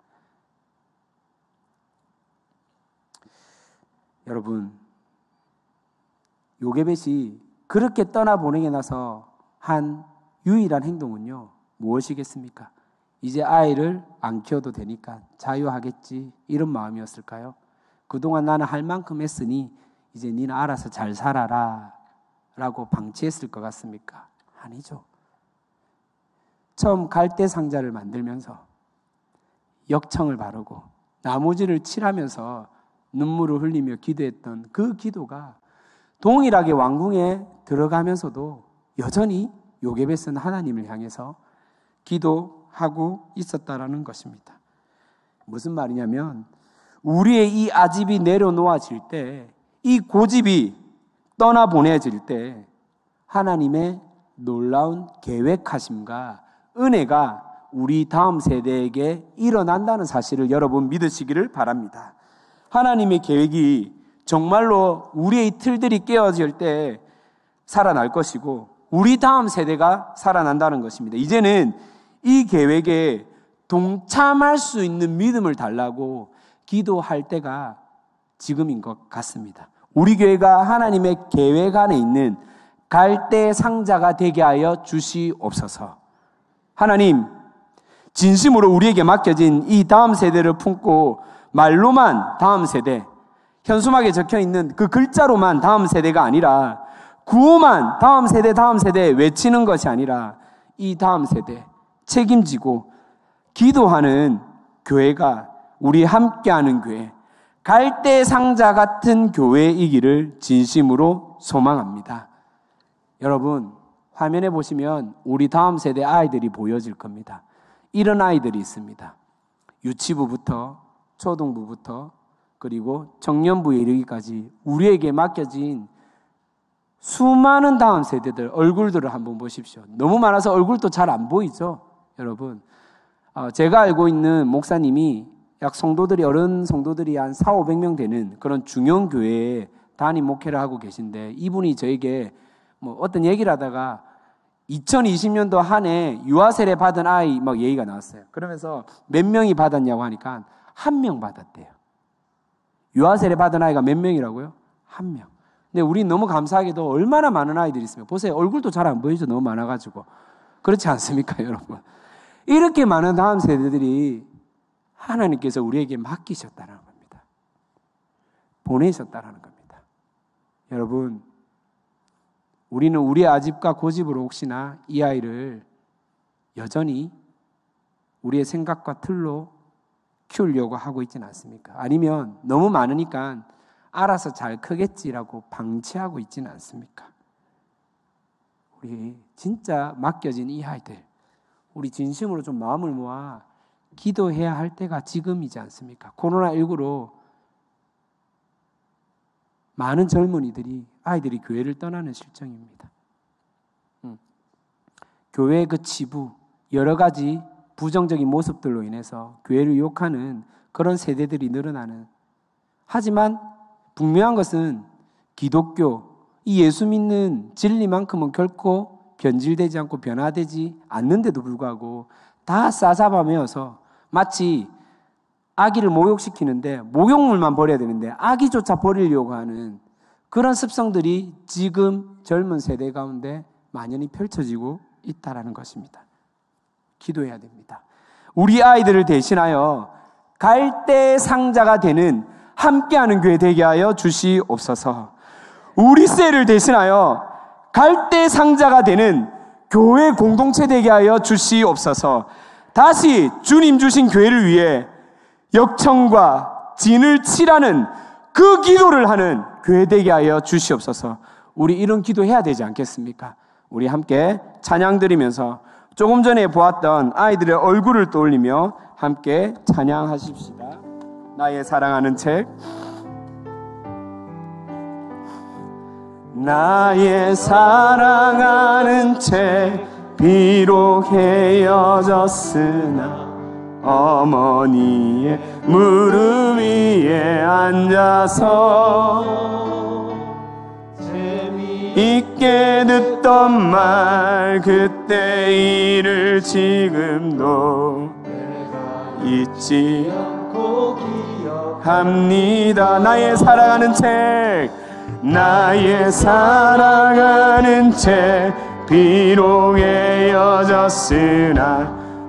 여러분, 요게벳이 그렇게 떠나보내게 나서 한 유일한 행동은요, 무엇이겠습니까? 이제 아이를 안 키워도 되니까 자유하겠지, 이런 마음이었을까요? 그동안 나는 할 만큼 했으니 이제 니는 알아서 잘 살아라 라고 방치했을 것 같습니까? 아니죠. 처음 갈대 상자를 만들면서 역청을 바르고 나무질을 칠하면서 눈물을 흘리며 기도했던 그 기도가 동일하게 왕궁에 들어가면서도 여전히 요게벳은 하나님을 향해서 기도하고 있었다라는 것입니다. 무슨 말이냐면 우리의 이 아집이 내려놓아질 때, 이 고집이 떠나보내질 때 하나님의 놀라운 계획하심과 은혜가 우리 다음 세대에게 일어난다는 사실을 여러분 믿으시기를 바랍니다. 하나님의 계획이 정말로 우리의 틀들이 깨어질 때 살아날 것이고 우리 다음 세대가 살아난다는 것입니다. 이제는 이 계획에 동참할 수 있는 믿음을 달라고 기도할 때가 지금인 것 같습니다. 우리 교회가 하나님의 계획 안에 있는 갈대 상자가 되게 하여 주시옵소서. 하나님, 진심으로 우리에게 맡겨진 이 다음 세대를 품고 말로만 다음 세대, 현수막에 적혀있는 그 글자로만 다음 세대가 아니라 구호만 다음 세대 외치는 것이 아니라 이 다음 세대 책임지고 기도하는 교회가 우리 함께하는 교회, 갈대 상자 같은 교회이기를 진심으로 소망합니다. 여러분, 화면에 보시면 우리 다음 세대 아이들이 보여질 겁니다. 이런 아이들이 있습니다. 유치부부터 초등부부터 그리고 청년부에 이르기까지 우리에게 맡겨진 수많은 다음 세대들 얼굴들을 한번 보십시오. 너무 많아서 얼굴도 잘 안 보이죠, 여러분. 제가 알고 있는 목사님이 약 성도들이, 어른 성도들이 한 400~500명 되는 그런 중형 교회에 담임 목회를 하고 계신데, 이분이 저에게 어떤 얘기를 하다가 2020년도 한 해 유아 세례 받은 아이 얘기가 나왔어요. 그러면서 몇 명이 받았냐고 하니까 1명 받았대요. 유아 세례 받은 아이가 몇 명이라고요? 1명. 근데 우리 너무 감사하게도 얼마나 많은 아이들이 있으면, 보세요, 얼굴도 잘 안 보이죠, 너무 많아가지고. 그렇지 않습니까, 여러분? 이렇게 많은 다음 세대들이 하나님께서 우리에게 맡기셨다는 겁니다. 보내셨다는 겁니다. 여러분, 우리는 우리의 아집과 고집으로 혹시나 이 아이를 여전히 우리의 생각과 틀로 키우려고 하고 있지는 않습니까? 아니면 너무 많으니까 알아서 잘 크겠지라고 방치하고 있지는 않습니까? 우리 진짜 맡겨진 이 아이들, 우리 진심으로 좀 마음을 모아 기도해야 할 때가 지금이지 않습니까? 코로나19로 많은 젊은이들이, 아이들이 교회를 떠나는 실정입니다. 교회 그 지부, 여러 가지 부정적인 모습들로 인해서 교회를 욕하는 그런 세대들이 늘어나는, 하지만 분명한 것은 기독교, 이 예수 믿는 진리만큼은 결코 변질되지 않고 변화되지 않는데도 불구하고 다 싸잡아 메어서 마치 아기를 목욕시키는데 목욕물만 버려야 되는데 아기조차 버리려고 하는 그런 습성들이 지금 젊은 세대 가운데 만연히 펼쳐지고 있다는 것입니다. 기도해야 됩니다. 우리 아이들을 대신하여 갈대 상자가 되는 함께하는 교회 되게 하여 주시옵소서. 우리 셀을 대신하여 갈대 상자가 되는 교회 공동체 되게 하여 주시옵소서. 다시 주님 주신 교회를 위해 역청과 진을 칠하는 그 기도를 하는 교회 되게 하여 주시옵소서. 우리 이런 기도해야 되지 않겠습니까? 우리 함께 찬양 드리면서 조금 전에 보았던 아이들의 얼굴을 떠올리며 함께 찬양하십시다. 나의 사랑하는 책, 나의 사랑하는 책, 비록 헤어졌으나 어머니의 무릎 위에 앉아서 재미있게 듣던 말, 그때 일을 지금도 잊지 않고 기억합니다. 나의 살아가는 책, 나의 살아가는 책 비록 헤어졌으나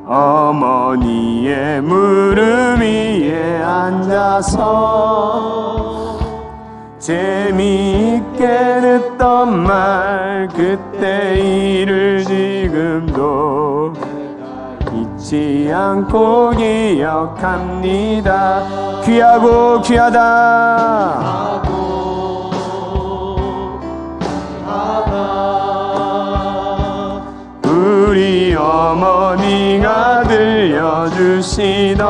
어머니의 무릎 위에 앉아서 재미있게 듣던 말 그때 일을 지금도 잊지 않고 기억합니다. 귀하고 귀하다. 우리 어머니가 들려주시던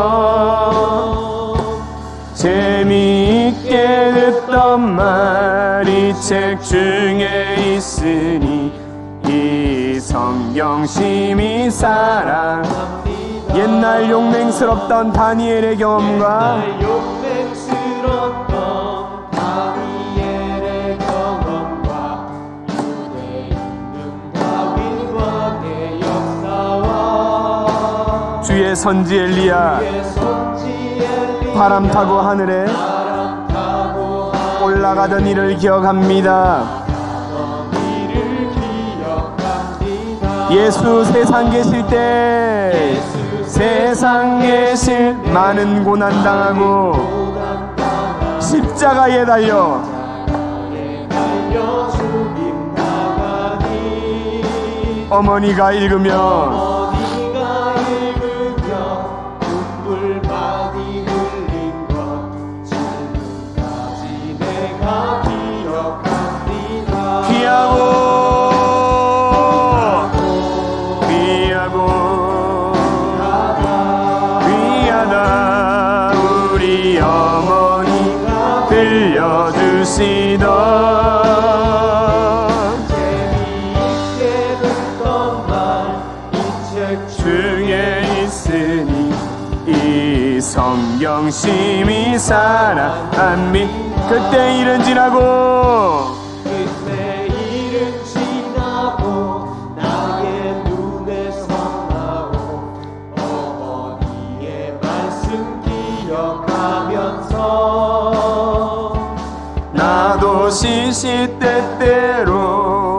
재미있게 듣던 말이 책 중에 있으니 이 성경 심히 사랑합니다. 옛날 용맹스럽던 다니엘의 경험과 주의 선지 엘리야 바람 타고 하늘에 올라가던 일을 기억합니다. 예수 세상 계실 때 세상 계실 많은 고난 당하고 십자가에 달려 어머니가 읽으며 들려주시던 재미있게 듣던 말 이 책 중에 있으니 이 성경 심히 사랑합니다. 그때 일은 지나고 나의 눈에 선하고 어머니의 말씀 기억하면서 나도 시시때때로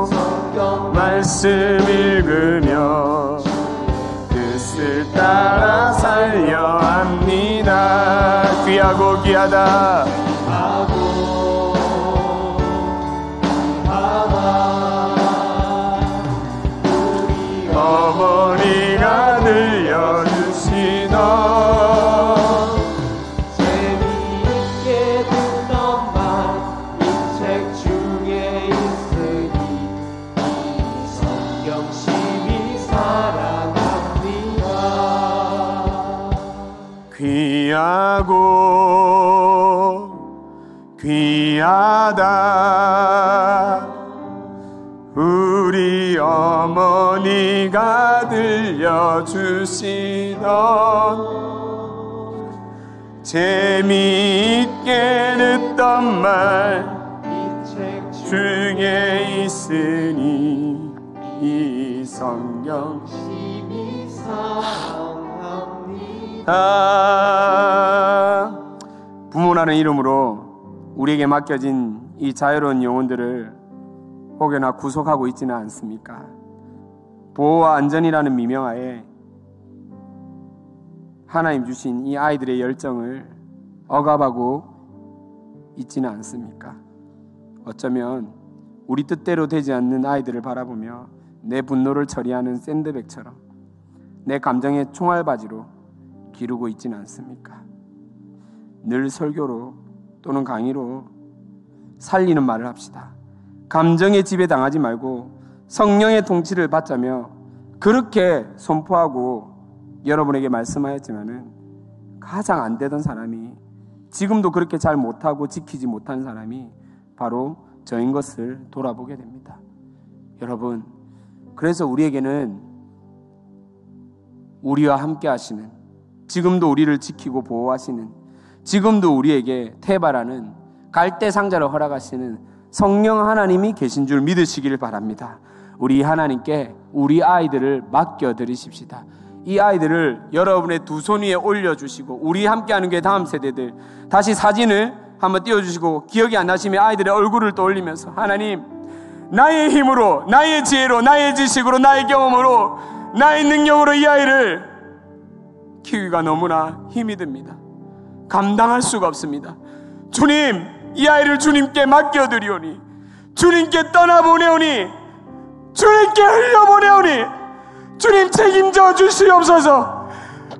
성경 말씀 읽으며 뜻을 따라 살려 합니다. 귀하고 귀하다. 어머니가 들려주시던 재미있게 듣던 말 이 책 중에 있으니 이 성경 심히 사랑합니다. 귀하고 귀하다. 우리 어머니가 들려주시던 재미있게 듣던 말 이 책 중에 있으니 이 성경 심히 사랑합니다. 부모라는 이름으로 우리에게 맡겨진 이 자유로운 영혼들을 혹여나 구속하고 있지는 않습니까? 보호와 안전이라는 미명하에 하나님 주신 이 아이들의 열정을 억압하고 있지는 않습니까? 어쩌면 우리 뜻대로 되지 않는 아이들을 바라보며 내 분노를 처리하는 샌드백처럼 내 감정의 총알바지로 기르고 있지는 않습니까? 늘 설교로 또는 강의로 살리는 말을 합시다. 감정의 지배 당하지 말고 성령의 통치를 받자며 그렇게 선포하고 여러분에게 말씀하였지만은 가장 안 되던 사람이, 지금도 그렇게 잘 못하고 지키지 못한 사람이 바로 저인 것을 돌아보게 됩니다. 여러분, 그래서 우리에게는 우리와 함께 하시는, 지금도 우리를 지키고 보호하시는, 지금도 우리에게 태발하는 갈대 상자를 허락하시는 성령 하나님이 계신 줄 믿으시기를 바랍니다. 우리 하나님께 우리 아이들을 맡겨드리십시다. 이 아이들을 여러분의 두 손 위에 올려주시고, 우리 함께하는 교회 다음 세대들 다시 사진을 한번 띄워주시고, 기억이 안 나시면 아이들의 얼굴을 떠올리면서, 하나님, 나의 힘으로, 나의 지혜로, 나의 지식으로, 나의 경험으로, 나의 능력으로 이 아이를 키우기가 너무나 힘이 듭니다. 감당할 수가 없습니다. 주님, 이 아이를 주님께 맡겨드리오니, 주님께 떠나보내오니, 주님께 흘려보내오니, 주님 책임져 주시옵소서.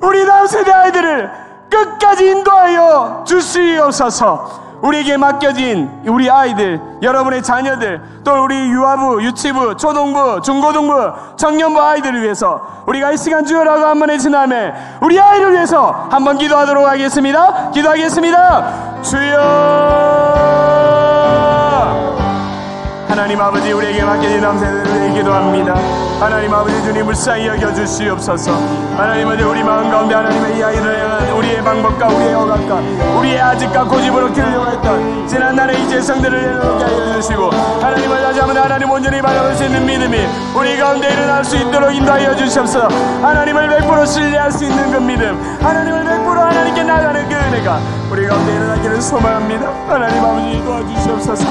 우리 다음 세대 아이들을 끝까지 인도하여 주시옵소서. 우리에게 맡겨진 우리 아이들, 여러분의 자녀들, 또 우리 유아부, 유치부, 초등부, 중고등부, 청년부 아이들을 위해서 우리가 이 시간 주여라고 한번 외친 다음에 우리 아이를 위해서 한번 기도하도록 하겠습니다. 기도하겠습니다. 주여, 하나님 아버지, 우리에게 맡겨진 다음 세대를 위해 기도합니다. 하나님 아버지, 주님 불쌍히 여겨주시옵소서. 하나님 아버지, 우리 마음 가운데 하나님의 이 아이들을 향한 우리의 방법과 우리의 어각과 우리의 아직과 고집으로 키우려고 했던 지난날의 이 재성들을 내려놓게 하여 주시고, 하나님 아버지, 다시 한번 하나님 온전히 바라볼 수 있는 믿음이 우리 가운데 일어날 수 있도록 인도하여 주시옵소서. 하나님을 100% 신뢰할 수 있는 그 믿음, 하나님을 100% 하나님께 나가는 그 은혜가 우리 가운데 일어나기를 소망합니다. 하나님 아버지, 도와주시옵소서.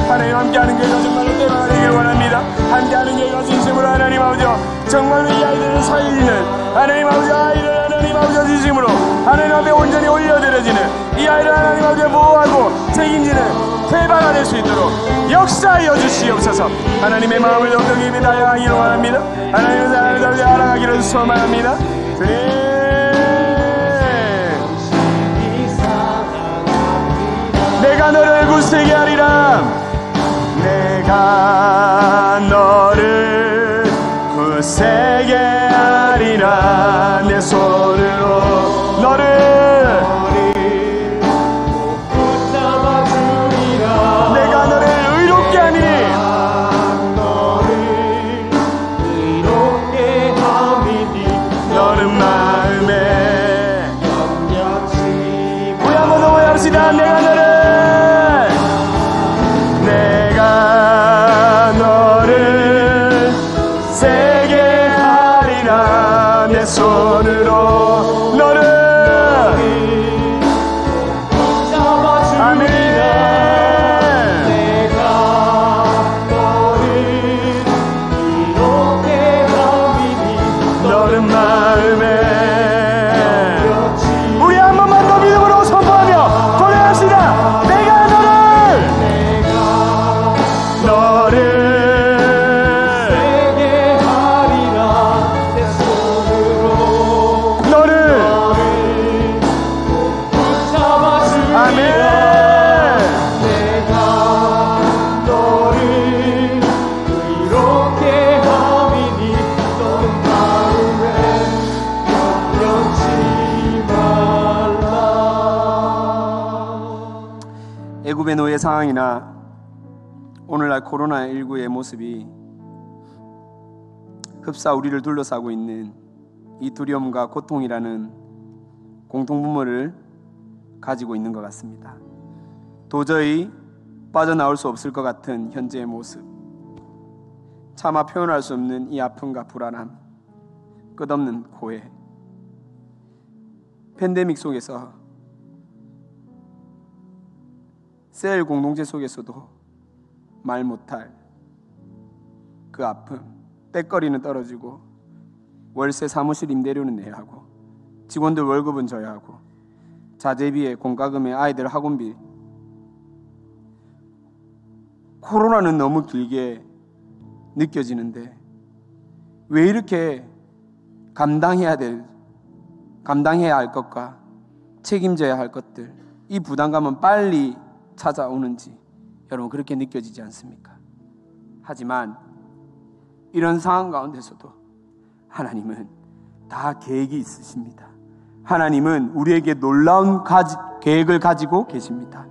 하나님 함께하는 교회가 정말로 때마다 되기를 원합니다. 함께하는 교회가 진심으로 하나님 아버지, 정말로 이 아이들을 살리는 하나님 아버지, 아이를 하나님 아버지 진심으로 하나님 앞에 온전히 올려드려지는 이 아이를 하나님 아버지 보호하고 책임지는 태바가 될 수 있도록 역사하여 주시옵소서. 하나님의 마음을 더욱더 깊이 다양하기를 원합니다. 하나님의 사랑을 더욱더 알아가기를 소망합니다. 주님, 내가 너를 굳세게 하리라. 내가 너를 굳세게 하리라. 내 손으로 너를 붙잡아 주리라. 내가 너를 의롭게 하니, 너를 의롭게 함이니, 너는 마음에 염려치. 우리 한번 더 고백합시다. 내가 너를 세게 하리라. 내 손으로 너를 잡아주리라. 아멘. 내가 너를 이롭게 함이니, 너는 마음에. 우리 한 번만 더 믿음으로 선포하며 고백합시다. 내가 너를 애굽의 노예 상황이나 오늘날 코로나19의 모습이 흡사 우리를 둘러싸고 있는 이 두려움과 고통이라는 공통분모를 가지고 있는 것 같습니다. 도저히 빠져나올 수 없을 것 같은 현재의 모습, 차마 표현할 수 없는 이 아픔과 불안함, 끝없는 고해, 팬데믹 속에서, 셀 공동체 속에서도 말 못할 그 아픔, 때거리는 떨어지고 월세 사무실 임대료는 내야 하고 직원들 월급은 져야 하고 자재비에 공과금에 아이들 학원비. 코로나는 너무 길게 느껴지는데 왜 이렇게 감당해야 할 것과 책임져야 할 것들, 이 부담감은 빨리 찾아오는지 여러분 그렇게 느껴지지 않습니까? 하지만 이런 상황 가운데서도 하나님은 다 계획이 있으십니다. 하나님은 우리에게 놀라운 계획을 가지고 계십니다.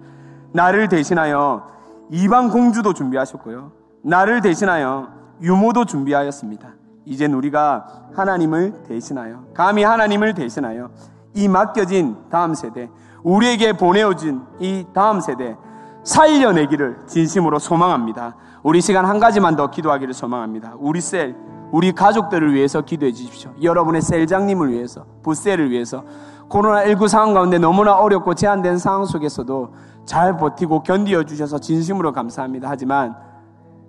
나를 대신하여 이방 공주도 준비하셨고요, 나를 대신하여 유모도 준비하였습니다. 이젠 우리가 하나님을 대신하여, 감히 하나님을 대신하여 이 맡겨진 다음 세대, 우리에게 보내어진 이 다음 세대 살려내기를 진심으로 소망합니다. 우리 시간 한 가지만 더 기도하기를 소망합니다. 우리 셀, 우리 가족들을 위해서 기도해 주십시오. 여러분의 셀장님을 위해서, 부셀을 위해서. 코로나19 상황 가운데 너무나 어렵고 제한된 상황 속에서도 잘 버티고 견디어 주셔서 진심으로 감사합니다. 하지만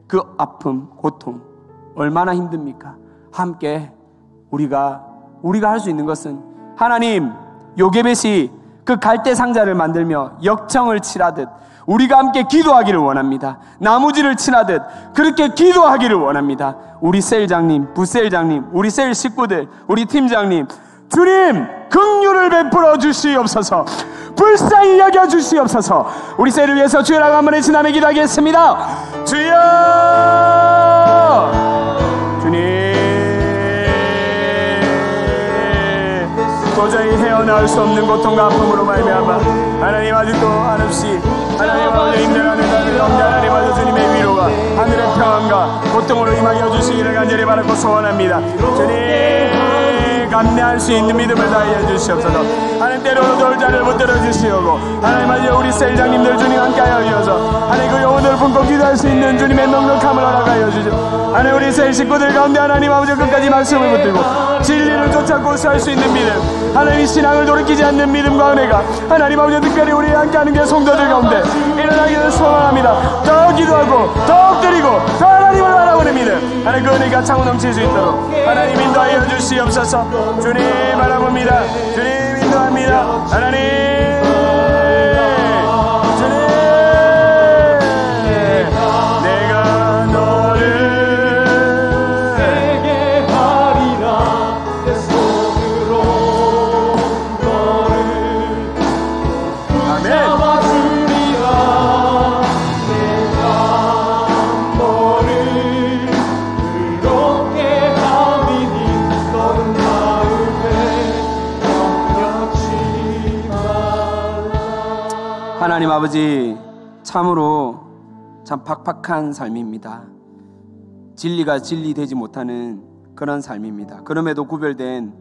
그 아픔, 고통 얼마나 힘듭니까? 함께 우리가 할 수 있는 것은 하나님, 요게벳이 그 갈대 상자를 만들며 역청을 칠하듯 우리가 함께 기도하기를 원합니다. 나무질을 칠하듯 그렇게 기도하기를 원합니다. 우리 셀장님, 부셀장님, 우리 셀 식구들, 우리 팀장님, 주님 긍휼을 베풀어 주시옵소서. 불쌍히 여겨 주시옵소서. 우리 셀을 위해서 주여라고 한번에 지나며 기도하겠습니다. 주여, 주님, 도저히 헤어나올 수 없는 고통과 아픔으로 말미암아 하나님 아직도 한없이 하나님 아버지 힘들어하는 자들 가운데 하나님 아버지 주님의 위로가 하늘의 평안과 고통으로 임하여 주시기를 간절히 바라고 소원합니다. 주님, 감내할 수 있는 믿음을 다하여 주시옵소서. 하나님, 때로는 도울 자를 붙들어 주시오고 하나님 아버지 우리 셀장님들 주님 함께하여 주셔서 하나님 그 영혼을 품고 기도할 수 있는 주님의 넉넉함을 허락하여 주시오. 하나님, 우리 셀 식구들 가운데 하나님 아버지 끝까지 말씀을 붙들고 진리를 쫓아고 살 수 있는 믿음, 하나님 신앙을 돌이키지 않는 믿음과 은혜가 하나님 아버지 특별히 우리 함께하는 게 성도들 가운데 일어나기를 소원합니다. 더 기도하고 더 드리고 더 하나님을 바라보는 믿음, 하나님 그 은혜가 차고 넘칠 수 있도록 하나님 인도하여 주시옵소서. 주님 바라봅니다. 주님 인도합니다. 하나님, 주님, 내가 너를 내게 하리라. 내 손으로 너를 잡아주리라. 내가 너를 그렇게 하리니 너는 하나님 아버지, 참으로 참 팍팍한 삶입니다. 진리가 진리되지 못하는 그런 삶입니다. 그럼에도 구별된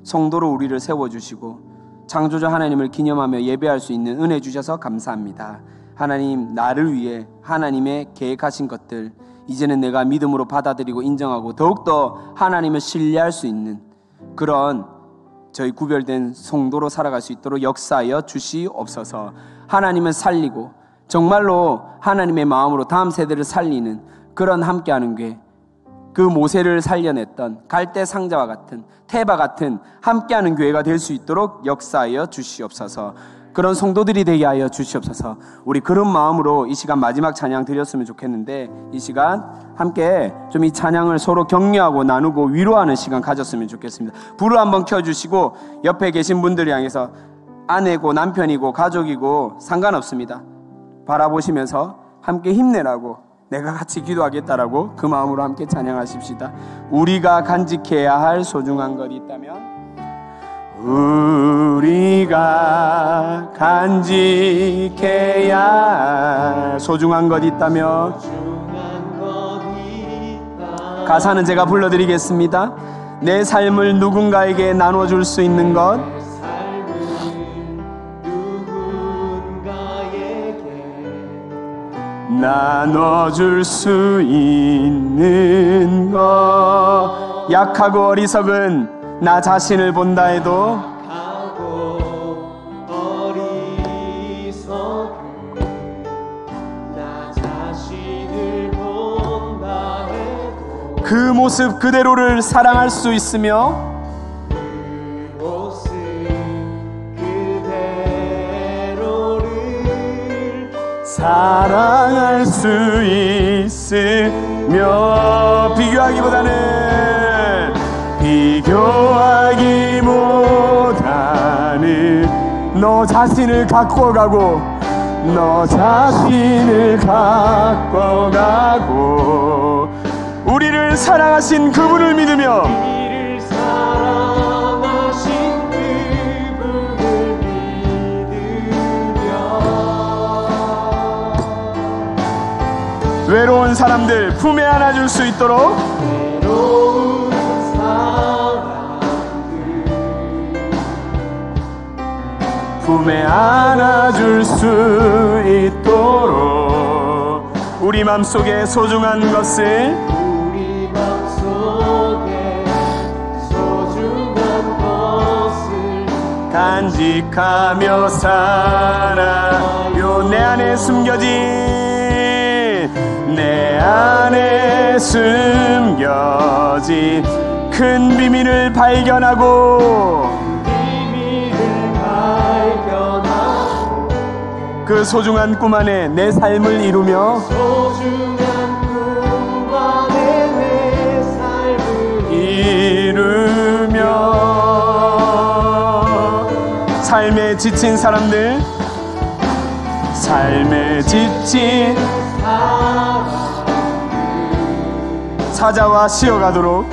성도로 우리를 세워주시고 창조주 하나님을 기념하며 예배할 수 있는 은혜 주셔서 감사합니다. 하나님, 나를 위해 하나님의 계획하신 것들 이제는 내가 믿음으로 받아들이고 인정하고 더욱더 하나님을 신뢰할 수 있는 그런 저희 구별된 성도로 살아갈 수 있도록 역사하여 주시옵소서. 하나님을 살리고 정말로 하나님의 마음으로 다음 세대를 살리는 그런 함께하는 게, 그 모세를 살려냈던 갈대 상자와 같은 테바 같은 함께하는 교회가 될 수 있도록 역사하여 주시옵소서. 그런 성도들이 되게 하여 주시옵소서. 우리 그런 마음으로 이 시간 마지막 찬양 드렸으면 좋겠는데, 이 시간 함께 좀 이 찬양을 서로 격려하고 나누고 위로하는 시간 가졌으면 좋겠습니다. 불을 한번 켜주시고 옆에 계신 분들을 향해서, 아내고 남편이고 가족이고 상관없습니다, 바라보시면서 함께 힘내라고, 내가 같이 기도하겠다라고 그 마음으로 함께 찬양하십시다. 우리가 간직해야 할 소중한 것이 있다면, 우리가 간직해야 할 소중한 것 있다면, 가사는 제가 불러드리겠습니다. 내 삶을 누군가에게 나눠줄 수 있는 것, 나눠줄 수 있는 것, 약하고 어리석은 나 자신을 본다 해도, 그 모습 그대로를 사랑할 수 있으며, 그 모습 그대로를 사랑할 수 있으며, 비교하기보다는 너 자신을 갖고 가고, 너 자신을 갖고 가고, 우리를 사랑하신 그분을 믿으며, 외로운 사람들 품에 안아줄 수 있도록, 품에 안아줄 수 있도록, 우리 맘속에 소중한 것을 간직하며 살아요. 내 안에 숨겨진 큰 비밀을 발견하고 그 소중한 꿈 안에 내 삶을 이루며 삶에 지친 사람들, 삶에 지친 찾아와 쉬어가도록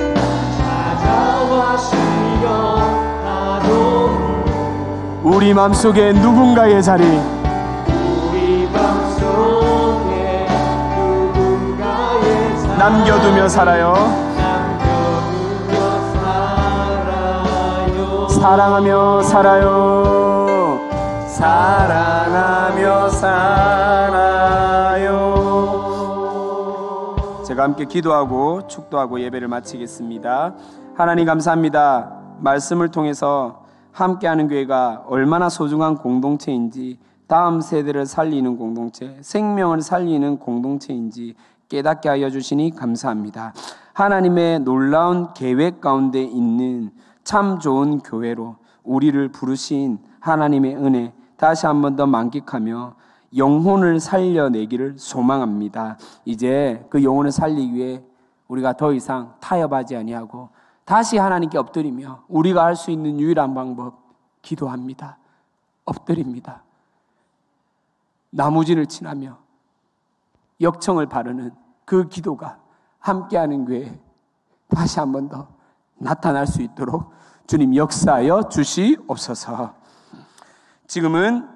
우리 맘속에 누군가의 자리, 남겨두며 살아요. 사랑하며 살아요. 사랑하며 살아요. 제가 함께 기도하고 축도하고 예배를 마치겠습니다. 하나님 감사합니다. 말씀을 통해서 함께하는 교회가 얼마나 소중한 공동체인지, 다음 세대를 살리는 공동체, 생명을 살리는 공동체인지 깨닫게 하여 주시니 감사합니다. 하나님의 놀라운 계획 가운데 있는 참 좋은 교회로 우리를 부르신 하나님의 은혜 다시 한 번 더 만끽하며 영혼을 살려내기를 소망합니다. 이제 그 영혼을 살리기 위해 우리가 더 이상 타협하지 아니하고 다시 하나님께 엎드리며 우리가 할 수 있는 유일한 방법, 기도합니다. 엎드립니다. 나무진을 지나며 역청을 바르는 그 기도가 함께하는 교회에 다시 한 번 더 나타날 수 있도록 주님 역사하여 주시옵소서. 지금은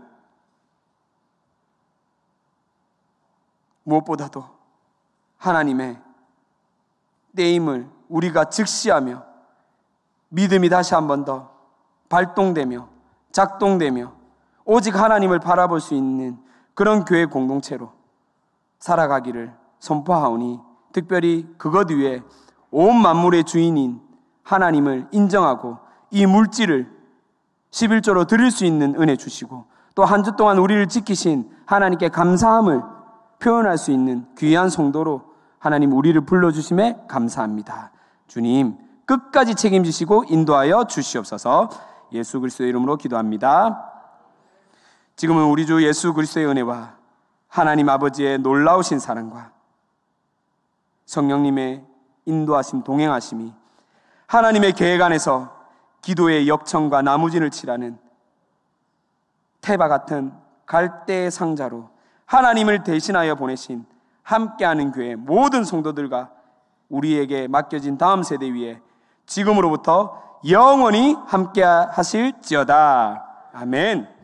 무엇보다도 하나님의 때임을 우리가 즉시하며 믿음이 다시 한 번 더 발동되며 작동되며 오직 하나님을 바라볼 수 있는 그런 교회 공동체로 살아가기를 선포하오니, 특별히 그것 위에 온 만물의 주인인 하나님을 인정하고 이 물질을 11조로 드릴 수 있는 은혜 주시고, 또 한 주 동안 우리를 지키신 하나님께 감사함을 표현할 수 있는 귀한 성도로 하나님 우리를 불러주심에 감사합니다. 주님 끝까지 책임지시고 인도하여 주시옵소서. 예수 그리스도의 이름으로 기도합니다. 지금은 우리 주 예수 그리스도의 은혜와 하나님 아버지의 놀라우신 사랑과 성령님의 인도하심, 동행하심이 하나님의 계획 안에서 기도의 역청과 나무진을 칠하는 태바 같은 갈대의 상자로 하나님을 대신하여 보내신 함께하는 교회 모든 성도들과 우리에게 맡겨진 다음 세대 위에 지금으로부터 영원히 함께 하실지어다. 아멘.